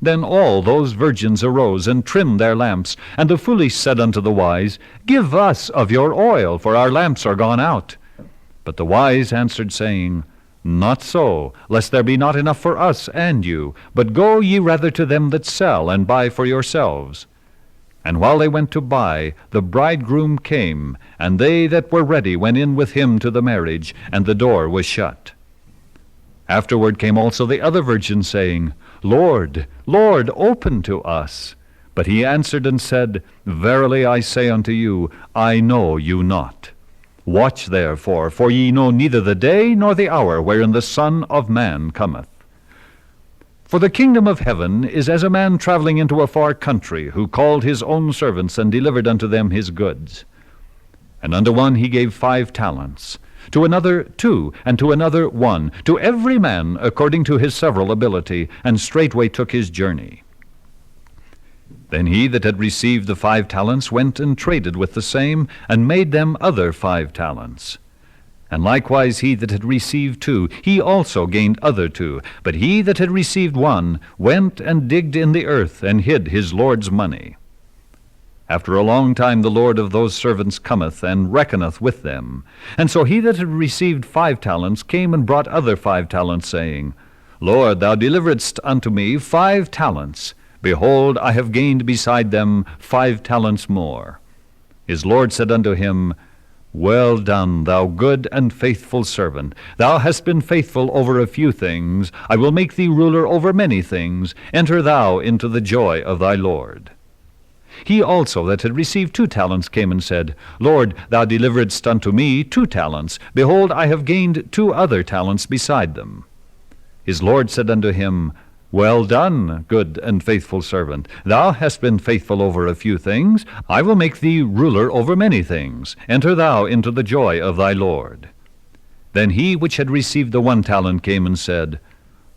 Then all those virgins arose and trimmed their lamps. And the foolish said unto the wise, Give us of your oil, for our lamps are gone out. But the wise answered, saying, Not so, lest there be not enough for us and you, but go ye rather to them that sell, and buy for yourselves. And while they went to buy, the bridegroom came, and they that were ready went in with him to the marriage, and the door was shut. Afterward came also the other virgins, saying, Lord, Lord, open to us. But he answered and said, Verily I say unto you, I know you not. Watch therefore, for ye know neither the day nor the hour wherein the Son of Man cometh. For the kingdom of heaven is as a man traveling into a far country, who called his own servants, and delivered unto them his goods. And unto one he gave 5 talents, to another 2, and to another 1, to every man according to his several ability, and straightway took his journey. Then he that had received the 5 talents went and traded with the same, and made them other 5 talents. And likewise he that had received 2, he also gained other 2. But he that had received 1 went and digged in the earth, and hid his Lord's money. After a long time the Lord of those servants cometh, and reckoneth with them. And so he that had received 5 talents came and brought other 5 talents, saying, Lord, thou deliveredst unto me 5 talents. Behold, I have gained beside them 5 talents more. His Lord said unto him, Well done, thou good and faithful servant. Thou hast been faithful over a few things. I will make thee ruler over many things. Enter thou into the joy of thy Lord. He also that had received 2 talents came and said, Lord, thou deliveredst unto me 2 talents. Behold, I have gained 2 other talents beside them. His Lord said unto him, Well done, good and faithful servant. Thou hast been faithful over a few things. I will make thee ruler over many things. Enter thou into the joy of thy Lord. Then he which had received the 1 talent came and said,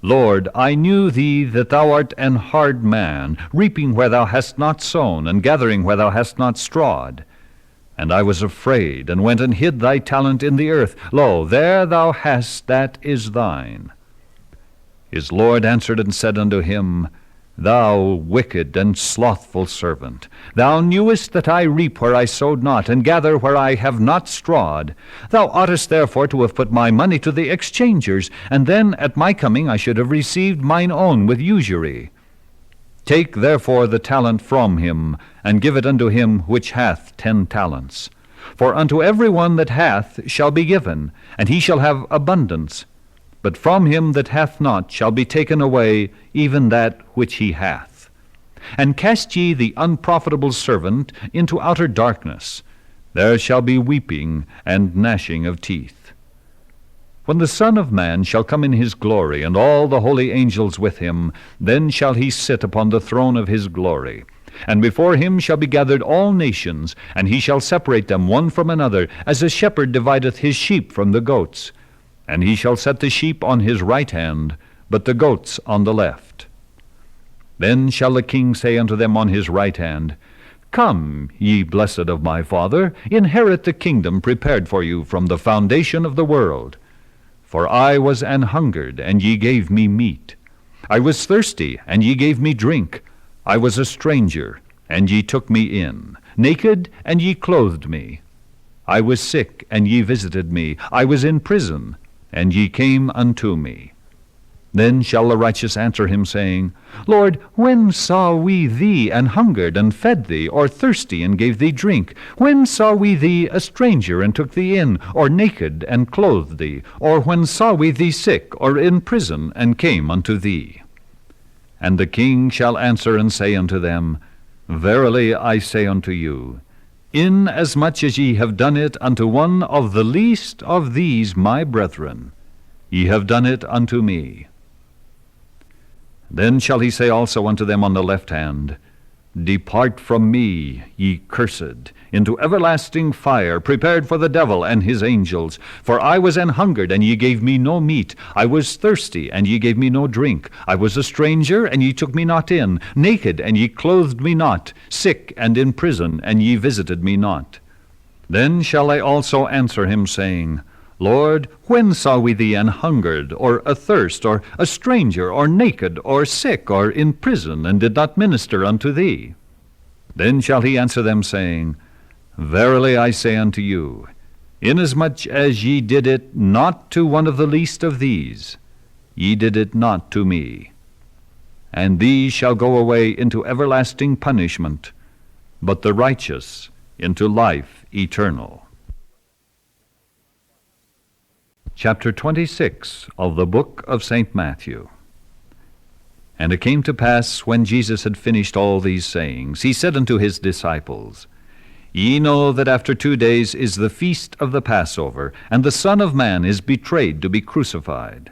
Lord, I knew thee that thou art an hard man, reaping where thou hast not sown, and gathering where thou hast not strawed. And I was afraid, and went and hid thy talent in the earth. Lo, there thou hast that is thine. His Lord answered and said unto him, Thou wicked and slothful servant, thou knewest that I reap where I sowed not, and gather where I have not strawed. Thou oughtest therefore to have put my money to the exchangers, and then at my coming I should have received mine own with usury. Take therefore the talent from him, and give it unto him which hath 10 talents. For unto every one that hath shall be given, and he shall have abundance. But from him that hath not shall be taken away even that which he hath. And cast ye the unprofitable servant into outer darkness. There shall be weeping and gnashing of teeth. When the Son of Man shall come in his glory, and all the holy angels with him, then shall he sit upon the throne of his glory. And before him shall be gathered all nations, and he shall separate them one from another, as a shepherd divideth his sheep from the goats. And he shall set the sheep on his right hand, but the goats on the left. Then shall the king say unto them on his right hand, Come, ye blessed of my Father, inherit the kingdom prepared for you from the foundation of the world. For I was an hungered, and ye gave me meat. I was thirsty, and ye gave me drink. I was a stranger, and ye took me in. naked, and ye clothed me. I was sick, and ye visited me. I was in prison, and ye came unto me. Then shall the righteous answer him, saying, Lord, when saw we thee and hungered, and fed thee, or thirsty, and gave thee drink? When saw we thee a stranger, and took thee in, or naked, and clothed thee? Or when saw we thee sick, or in prison, and came unto thee? And the king shall answer and say unto them, Verily I say unto you, inasmuch as ye have done it unto one of the least of these my brethren, ye have done it unto me. Then shall he say also unto them on the left hand, Depart from me, ye cursed, into everlasting fire, prepared for the devil and his angels. For I was an hungered, and ye gave me no meat. I was thirsty, and ye gave me no drink. I was a stranger, and ye took me not in. Naked, and ye clothed me not. Sick, and in prison, and ye visited me not. Then shall I also answer him, saying, Lord, when saw we thee an hungered, or athirst, or a stranger, or naked, or sick, or in prison, and did not minister unto thee? Then shall he answer them, saying, Verily I say unto you, inasmuch as ye did it not to one of the least of these, ye did it not to me. And these shall go away into everlasting punishment, but the righteous into life eternal. Chapter 26 of the book of St. Matthew. And it came to pass, when Jesus had finished all these sayings, he said unto his disciples, Ye know that after 2 days is the feast of the Passover, and the Son of Man is betrayed to be crucified.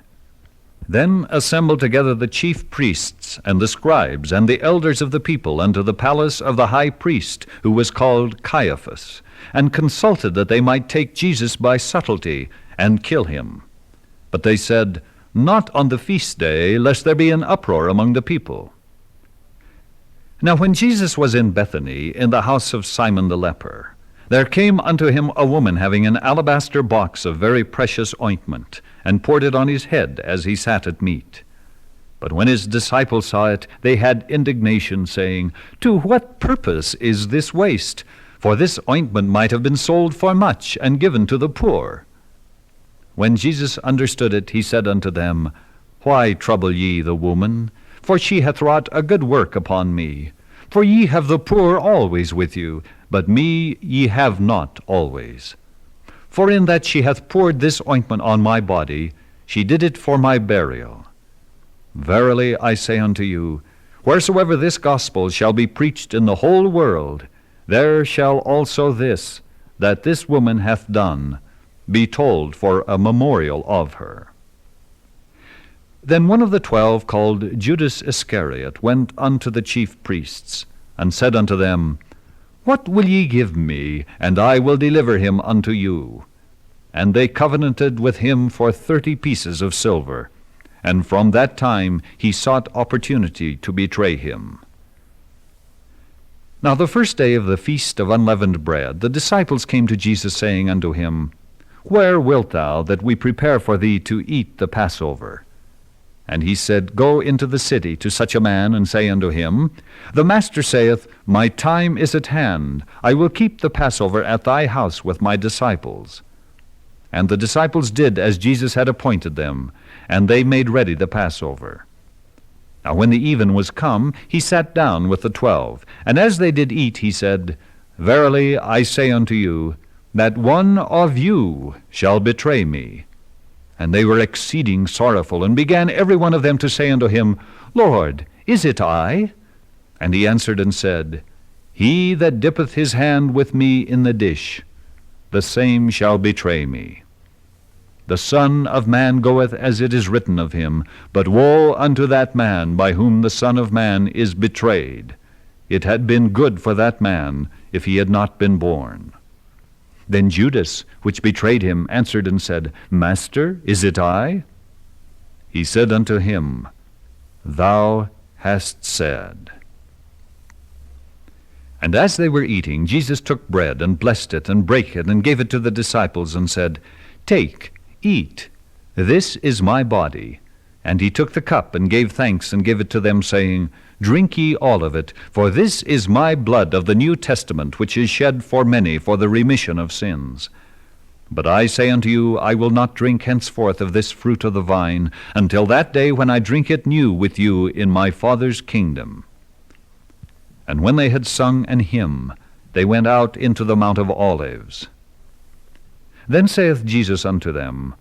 Then assembled together the chief priests, and the scribes, and the elders of the people, unto the palace of the high priest, who was called Caiaphas, and consulted that they might take Jesus by subtlety, and kill him. But they said, Not on the feast day, lest there be an uproar among the people. Now when Jesus was in Bethany, in the house of Simon the leper, there came unto him a woman having an alabaster box of very precious ointment, and poured it on his head as he sat at meat. But when his disciples saw it, they had indignation, saying, To what purpose is this waste? For this ointment might have been sold for much, and given to the poor. When Jesus understood it, he said unto them, Why trouble ye the woman? For she hath wrought a good work upon me. For ye have the poor always with you, but me ye have not always. For in that she hath poured this ointment on my body, she did it for my burial. Verily I say unto you, wheresoever this gospel shall be preached in the whole world, there shall also this, that this woman hath done, be told for a memorial of her. Then one of the 12, called Judas Iscariot, went unto the chief priests, and said unto them, What will ye give me, and I will deliver him unto you? And they covenanted with him for 30 pieces of silver, and from that time he sought opportunity to betray him. Now the first day of the feast of unleavened bread, the disciples came to Jesus, saying unto him, Where wilt thou that we prepare for thee to eat the Passover? And he said, Go into the city to such a man, and say unto him, The Master saith, My time is at hand. I will keep the Passover at thy house with my disciples. And the disciples did as Jesus had appointed them, and they made ready the Passover. Now when the even was come, he sat down with the 12. And as they did eat, he said, Verily I say unto you, that one of you shall betray me. And they were exceeding sorrowful, and began every one of them to say unto him, Lord, is it I? And he answered and said, He that dippeth his hand with me in the dish, the same shall betray me. The Son of Man goeth as it is written of him, but woe unto that man by whom the Son of Man is betrayed. It had been good for that man if he had not been born. Then Judas, which betrayed him, answered and said, Master, is it I? He said unto him, Thou hast said. And as they were eating, Jesus took bread, and blessed it, and brake it, and gave it to the disciples, and said, Take, eat, this is my body. And he took the cup, and gave thanks, and gave it to them, saying, Drink ye all of it, for this is my blood of the New Testament, which is shed for many for the remission of sins. But I say unto you, I will not drink henceforth of this fruit of the vine, until that day when I drink it new with you in my Father's kingdom. And when they had sung an hymn, they went out into the Mount of Olives. Then saith Jesus unto them,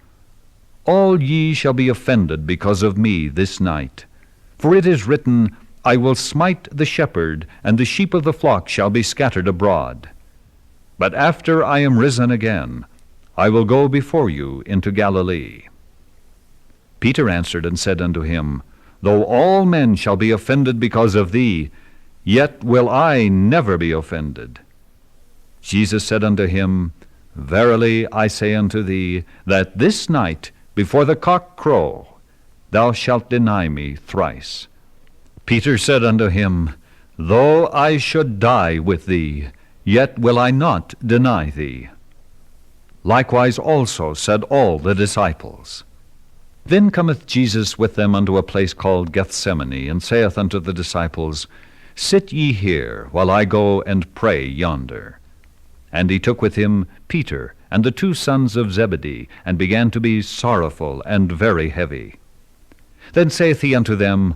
All ye shall be offended because of me this night. For it is written, I will smite the shepherd, and the sheep of the flock shall be scattered abroad. But after I am risen again, I will go before you into Galilee. Peter answered and said unto him, Though all men shall be offended because of thee, yet will I never be offended. Jesus said unto him, Verily I say unto thee, that this night, before the cock crow, thou shalt deny me thrice. Peter said unto him, Though I should die with thee, yet will I not deny thee. Likewise also said all the disciples. Then cometh Jesus with them unto a place called Gethsemane, and saith unto the disciples, Sit ye here, while I go and pray yonder. And he took with him Peter and the 2 sons of Zebedee, and began to be sorrowful and very heavy. Then saith he unto them,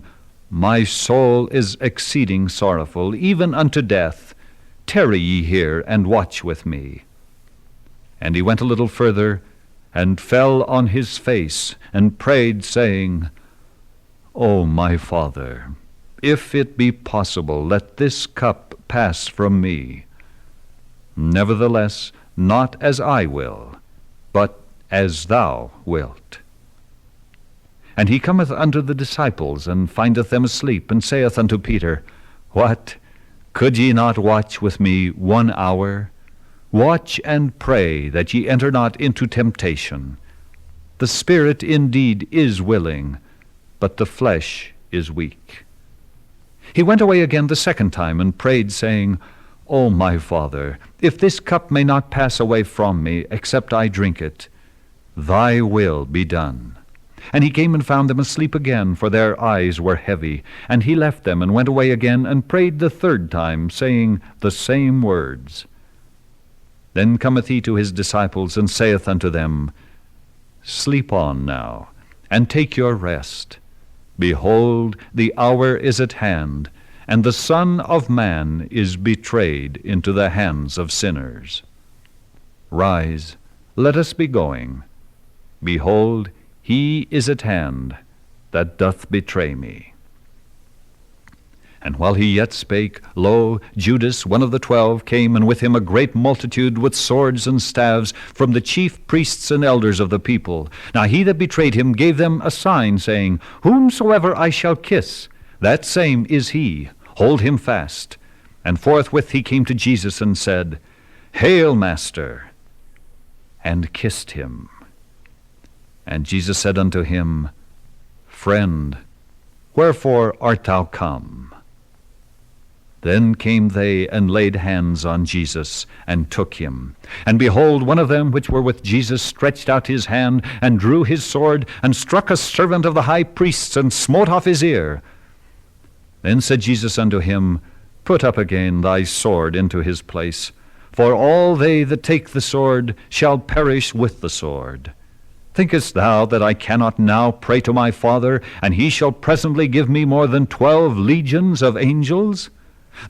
My soul is exceeding sorrowful, even unto death. Tarry ye here, and watch with me. And he went a little further, and fell on his face, and prayed, saying, O my Father, if it be possible, let this cup pass from me. Nevertheless, not as I will, but as thou wilt. And he cometh unto the disciples, and findeth them asleep, and saith unto Peter, What? Could ye not watch with me 1 hour? Watch and pray, that ye enter not into temptation. The spirit indeed is willing, but the flesh is weak. He went away again the 2nd time, and prayed, saying, O my Father, if this cup may not pass away from me, except I drink it, thy will be done. And he came and found them asleep again, for their eyes were heavy. And he left them, and went away again, and prayed the 3rd time, saying the same words. Then cometh he to his disciples, and saith unto them, Sleep on now, and take your rest. Behold, the hour is at hand, and the Son of Man is betrayed into the hands of sinners. Rise, let us be going. Behold, he is at hand that doth betray me. And while he yet spake, lo, Judas, one of the 12, came, and with him a great multitude with swords and staves from the chief priests and elders of the people. Now he that betrayed him gave them a sign, saying, Whomsoever I shall kiss, that same is he. Hold him fast. And forthwith he came to Jesus, and said, Hail, Master! And kissed him. And Jesus said unto him, Friend, wherefore art thou come? Then came they, and laid hands on Jesus, and took him. And behold, one of them which were with Jesus stretched out his hand, and drew his sword, and struck a servant of the high priest's, and smote off his ear. Then said Jesus unto him, Put up again thy sword into his place, for all they that take the sword shall perish with the sword. Thinkest thou that I cannot now pray to my Father, and he shall presently give me more than 12 legions of angels?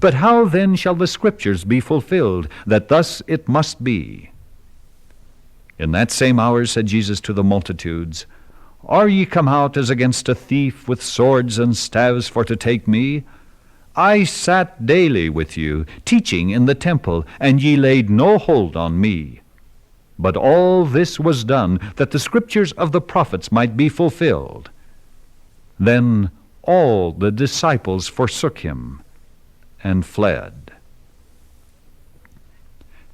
But how then shall the Scriptures be fulfilled, that thus it must be? In that same hour said Jesus to the multitudes, Are ye come out as against a thief with swords and staves for to take me? I sat daily with you, teaching in the temple, and ye laid no hold on me. But all this was done, that the Scriptures of the prophets might be fulfilled. Then all the disciples forsook him, and fled.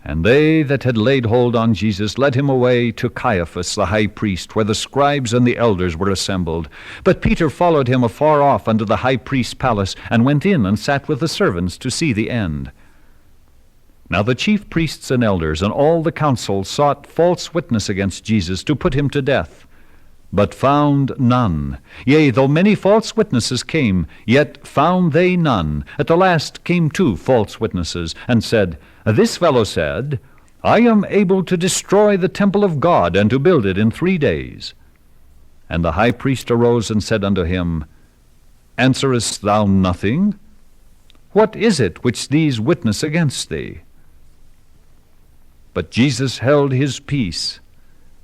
And they that had laid hold on Jesus led him away to Caiaphas the high priest, where the scribes and the elders were assembled. But Peter followed him afar off unto the high priest's palace, and went in and sat with the servants to see the end. Now the chief priests and elders and all the council sought false witness against Jesus to put him to death. but found none. Yea, though many false witnesses came, yet found they none. At the last came 2 false witnesses, and said, This fellow said, I am able to destroy the temple of God, and to build it in 3 days. And the high priest arose and said unto him, Answerest thou nothing? What is it which these witness against thee? But Jesus held his peace.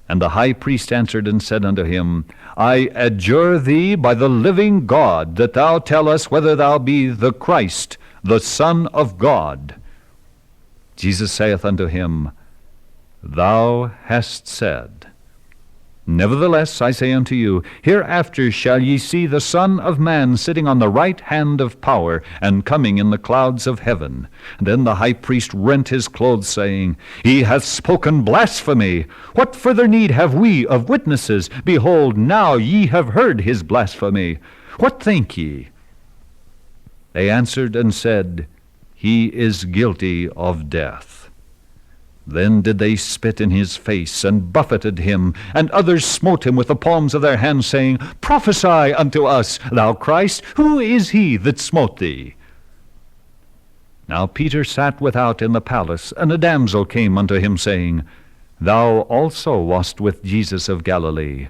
And the high priest answered and said unto him, I adjure thee by the living God, that thou tell us whether thou be the Christ, the Son of God. Jesus saith unto him, Thou hast said. Nevertheless, I say unto you, hereafter shall ye see the Son of Man sitting on the right hand of power, and coming in the clouds of heaven. Then the high priest rent his clothes, saying, He hath spoken blasphemy. What further need have we of witnesses? Behold, now ye have heard his blasphemy. What think ye? They answered and said, He is guilty of death. Then did they spit in his face, and buffeted him, and others smote him with the palms of their hands, saying, Prophesy unto us, thou Christ, who is he that smote thee? Now Peter sat without in the palace, and a damsel came unto him, saying, Thou also wast with Jesus of Galilee.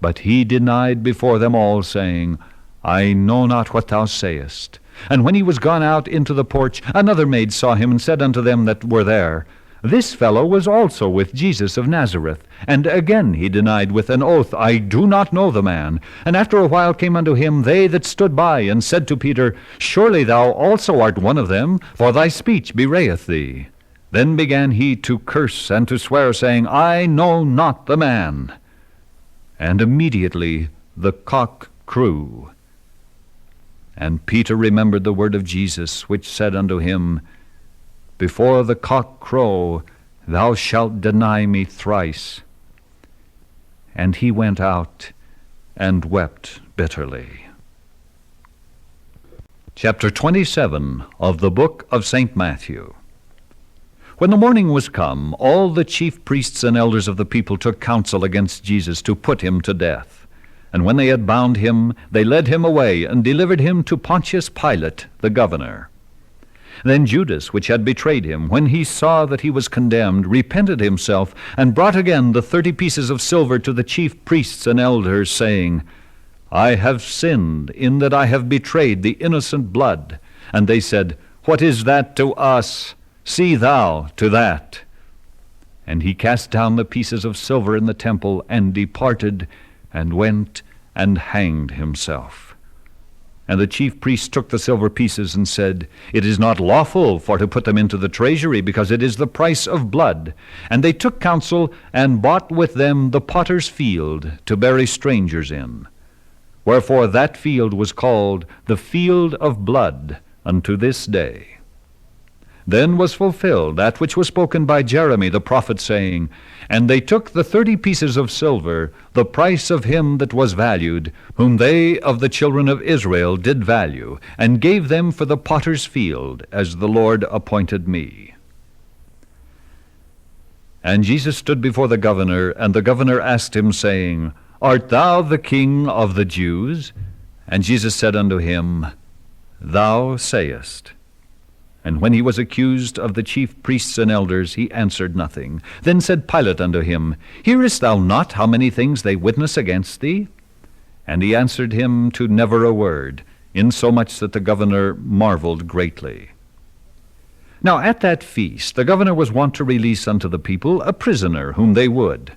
But he denied before them all, saying, I know not what thou sayest. And when he was gone out into the porch, another maid saw him, and said unto them that were there, This fellow was also with Jesus of Nazareth. And again he denied with an oath, I do not know the man. And after a while came unto him they that stood by, and said to Peter, Surely thou also art one of them, for thy speech bewrayeth thee. Then began he to curse and to swear, saying, I know not the man. And immediately the cock crew. And Peter remembered the word of Jesus, which said unto him, Before the cock crow, thou shalt deny me thrice. And he went out and wept bitterly. Chapter 27 of the book of St. Matthew. When the morning was come, all the chief priests and elders of the people took counsel against Jesus to put him to death. And when they had bound him, they led him away, and delivered him to Pontius Pilate, the governor. Then Judas, which had betrayed him, when he saw that he was condemned, repented himself, and brought again the 30 pieces of silver to the chief priests and elders, saying, I have sinned in that I have betrayed the innocent blood. And they said, What is that to us? See thou to that. And he cast down the pieces of silver in the temple, and departed, and went and hanged himself. And the chief priests took the silver pieces, and said, It is not lawful for to put them into the treasury, because it is the price of blood. And they took counsel, and bought with them the potter's field, to bury strangers in. Wherefore that field was called the field of blood unto this day. Then was fulfilled that which was spoken by Jeremy the prophet, saying, And they took the 30 pieces of silver, the price of him that was valued, whom they of the children of Israel did value, and gave them for the potter's field, as the Lord appointed me. And Jesus stood before the governor, and the governor asked him, saying, Art thou the king of the Jews? And Jesus said unto him, Thou sayest. And when he was accused of the chief priests and elders, he answered nothing. Then said Pilate unto him, Hearest thou not how many things they witness against thee? And he answered him to never a word, insomuch that the governor marveled greatly. Now at that feast the governor was wont to release unto the people a prisoner whom they would.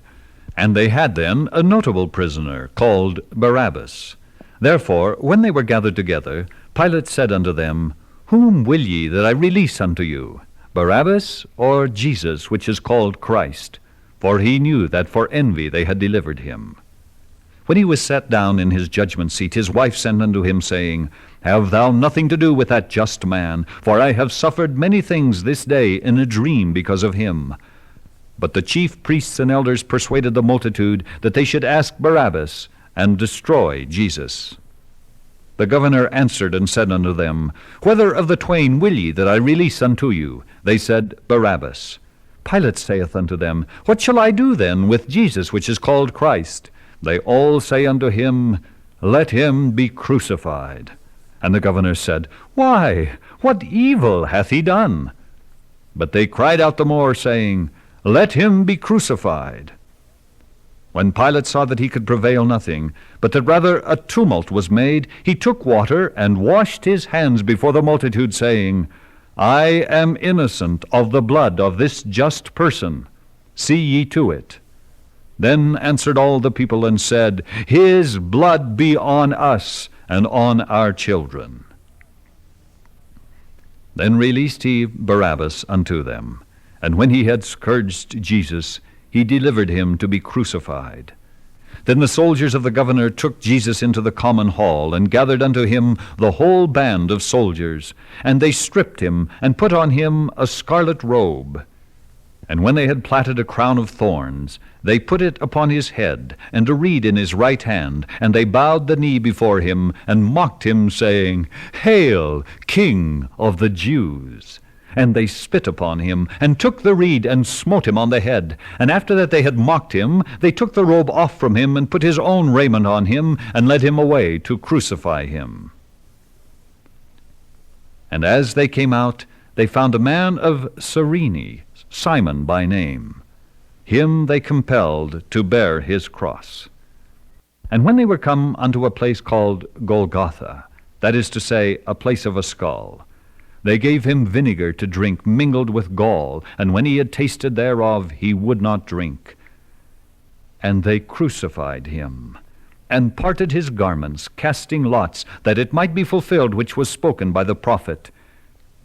And they had then a notable prisoner, called Barabbas. Therefore, when they were gathered together, Pilate said unto them, Whom will ye that I release unto you, Barabbas, or Jesus, which is called Christ? For he knew that for envy they had delivered him. When he was set down in his judgment seat, his wife sent unto him, saying, Have thou nothing to do with that just man, for I have suffered many things this day in a dream because of him. But the chief priests and elders persuaded the multitude that they should ask Barabbas, and destroy Jesus. The governor answered and said unto them, Whether of the twain will ye that I release unto you? They said, Barabbas. Pilate saith unto them, What shall I do then with Jesus, which is called Christ? They all say unto him, Let him be crucified. And the governor said, Why, what evil hath he done? But they cried out the more, saying, Let him be crucified. When Pilate saw that he could prevail nothing, but that rather a tumult was made, he took water and washed his hands before the multitude, saying, I am innocent of the blood of this just person. See ye to it. Then answered all the people and said, His blood be on us and on our children. Then released he Barabbas unto them, and when he had scourged Jesus, he delivered him to be crucified. Then the soldiers of the governor took Jesus into the common hall, and gathered unto him the whole band of soldiers. And they stripped him, and put on him a scarlet robe. And when they had platted a crown of thorns, they put it upon his head, and a reed in his right hand. And they bowed the knee before him, and mocked him, saying, Hail, King of the Jews! And they spit upon him, and took the reed, and smote him on the head. And after that they had mocked him, they took the robe off from him, and put his own raiment on him, and led him away to crucify him. And as they came out, they found a man of Cyrene, Simon by name. Him they compelled to bear his cross. And when they were come unto a place called Golgotha, that is to say, a place of a skull, they gave him vinegar to drink mingled with gall, and when he had tasted thereof, he would not drink. And they crucified him, and parted his garments, casting lots, that it might be fulfilled which was spoken by the prophet.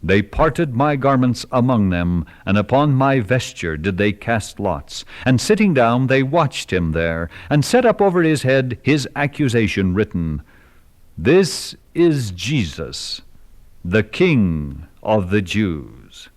They parted my garments among them, and upon my vesture did they cast lots. And sitting down, they watched him there, and set up over his head his accusation written, This is Jesus, the King of the Jews.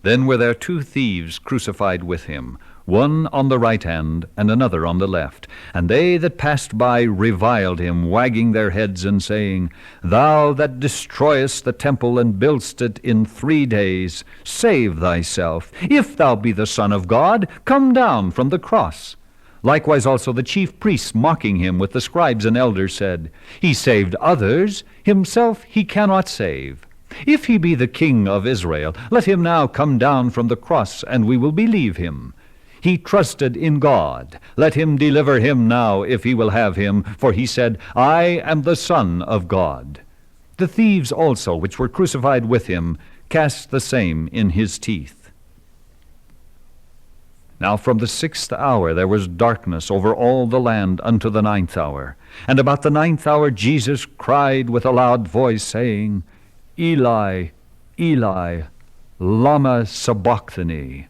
Then were there 2 thieves crucified with him, one on the right hand, and another on the left. And they that passed by reviled him, wagging their heads, and saying, Thou that destroyest the temple, and buildest it in 3 days, save thyself. If thou be the Son of God, come down from the cross. Likewise also the chief priests, mocking him with the scribes and elders, said, He saved others, himself he cannot save. If he be the King of Israel, let him now come down from the cross, and we will believe him. He trusted in God. Let him deliver him now, if he will have him. For he said, I am the Son of God. The thieves also, which were crucified with him, cast the same in his teeth. Now from the 6th hour there was darkness over all the land unto the 9th hour. And about the 9th hour Jesus cried with a loud voice, saying, Eli, Eli, lama sabachthani.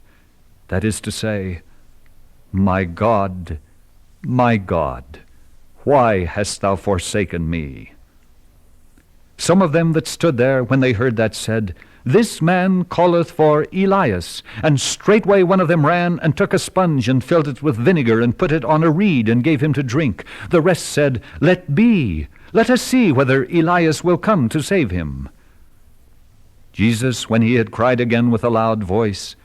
That is to say, my God, why hast thou forsaken me? Some of them that stood there, when they heard that, said, This man calleth for Elias. And straightway one of them ran, and took a sponge, and filled it with vinegar, and put it on a reed, and gave him to drink. The rest said, Let be. Let us see whether Elias will come to save him. Jesus, when he had cried again with a loud voice,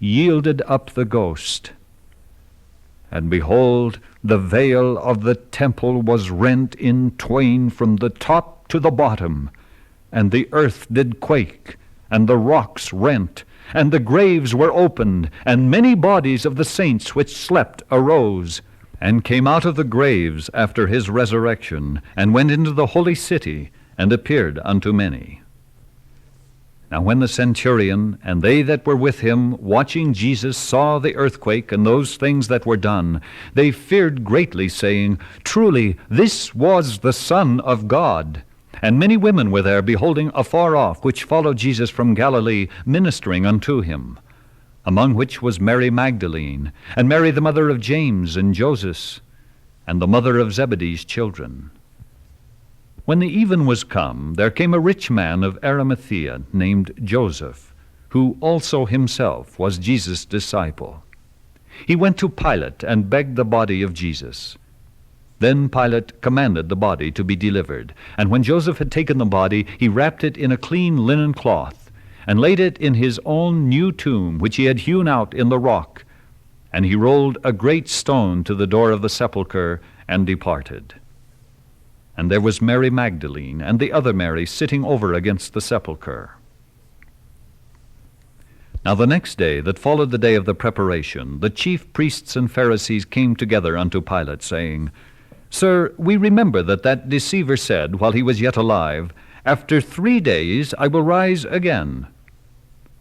yielded up the ghost. And behold, the veil of the temple was rent in twain from the top to the bottom, and the earth did quake, and the rocks rent, and the graves were opened, and many bodies of the saints which slept arose, and came out of the graves after his resurrection, and went into the holy city, and appeared unto many. Now when the centurion and they that were with him, watching Jesus, saw the earthquake and those things that were done, they feared greatly, saying, Truly this was the Son of God. And many women were there, beholding afar off, which followed Jesus from Galilee, ministering unto him, among which was Mary Magdalene, and Mary the mother of James and Joseph, and the mother of Zebedee's children. When the even was come, there came a rich man of Arimathea, named Joseph, who also himself was Jesus' disciple. He went to Pilate, and begged the body of Jesus. Then Pilate commanded the body to be delivered. And when Joseph had taken the body, he wrapped it in a clean linen cloth, and laid it in his own new tomb, which he had hewn out in the rock. And he rolled a great stone to the door of the sepulchre, and departed. And there was Mary Magdalene and the other Mary sitting over against the sepulchre. Now the next day that followed the day of the preparation, the chief priests and Pharisees came together unto Pilate, saying, Sir, we remember that deceiver said, while he was yet alive, After 3 days I will rise again.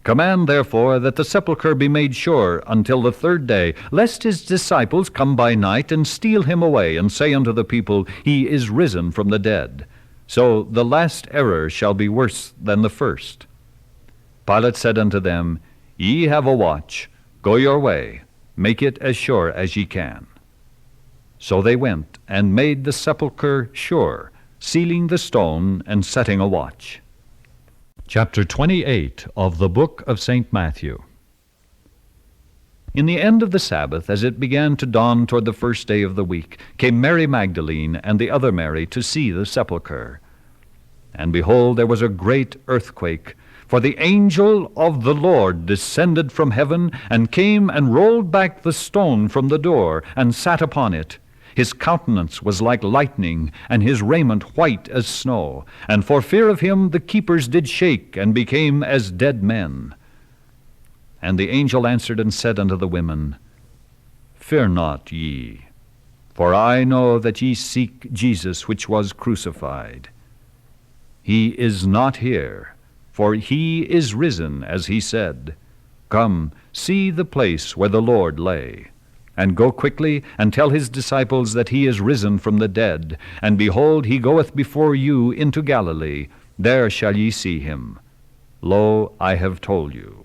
Command therefore that the sepulchre be made sure until the 3rd day, lest his disciples come by night and steal him away, and say unto the people, He is risen from the dead. So the last error shall be worse than the first. Pilate said unto them, Ye have a watch. Go your way. Make it as sure as ye can. So they went, and made the sepulchre sure, sealing the stone, and setting a watch. Chapter 28 of the Book of St. Matthew. In the end of the Sabbath, as it began to dawn toward the 1st day of the week, came Mary Magdalene and the other Mary to see the sepulchre. And behold, there was a great earthquake, for the angel of the Lord descended from heaven, and came and rolled back the stone from the door, and sat upon it. His countenance was like lightning, and his raiment white as snow. And for fear of him the keepers did shake, and became as dead men. And the angel answered and said unto the women, Fear not ye, for I know that ye seek Jesus which was crucified. He is not here, for he is risen, as he said. Come, see the place where the Lord lay. And go quickly, and tell his disciples that he is risen from the dead. And behold, he goeth before you into Galilee. There shall ye see him. Lo, I have told you.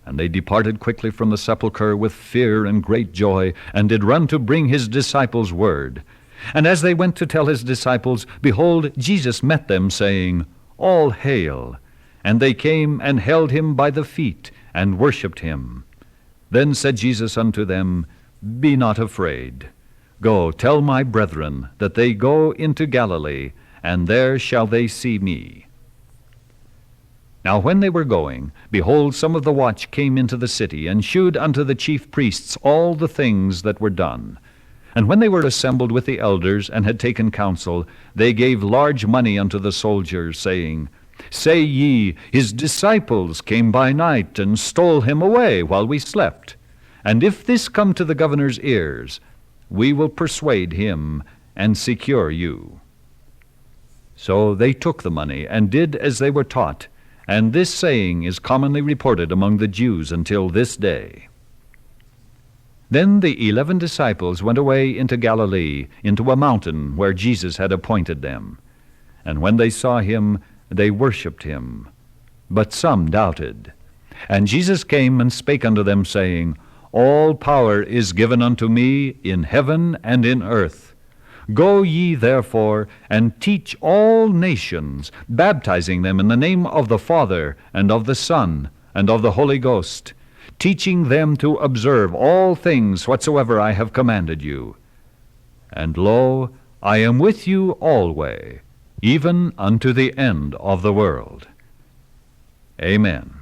And they departed quickly from the sepulchre with fear and great joy, and did run to bring his disciples word. And as they went to tell his disciples, behold, Jesus met them, saying, All hail! And they came and held him by the feet, and worshipped him. Then said Jesus unto them, Be not afraid. Go, tell my brethren that they go into Galilee, and there shall they see me. Now when they were going, behold, some of the watch came into the city, and shewed unto the chief priests all the things that were done. And when they were assembled with the elders, and had taken counsel, they gave large money unto the soldiers, saying, Say ye, his disciples came by night, and stole him away while we slept. And if this come to the governor's ears, we will persuade him, and secure you. So they took the money, and did as they were taught. And this saying is commonly reported among the Jews until this day. Then the 11 disciples went away into Galilee, into a mountain where Jesus had appointed them. And when they saw him, they worshipped him, but some doubted. And Jesus came and spake unto them, saying, All power is given unto me in heaven and in earth. Go ye therefore, and teach all nations, baptizing them in the name of the Father, and of the Son, and of the Holy Ghost, teaching them to observe all things whatsoever I have commanded you. And lo, I am with you alway, even unto the end of the world. Amen.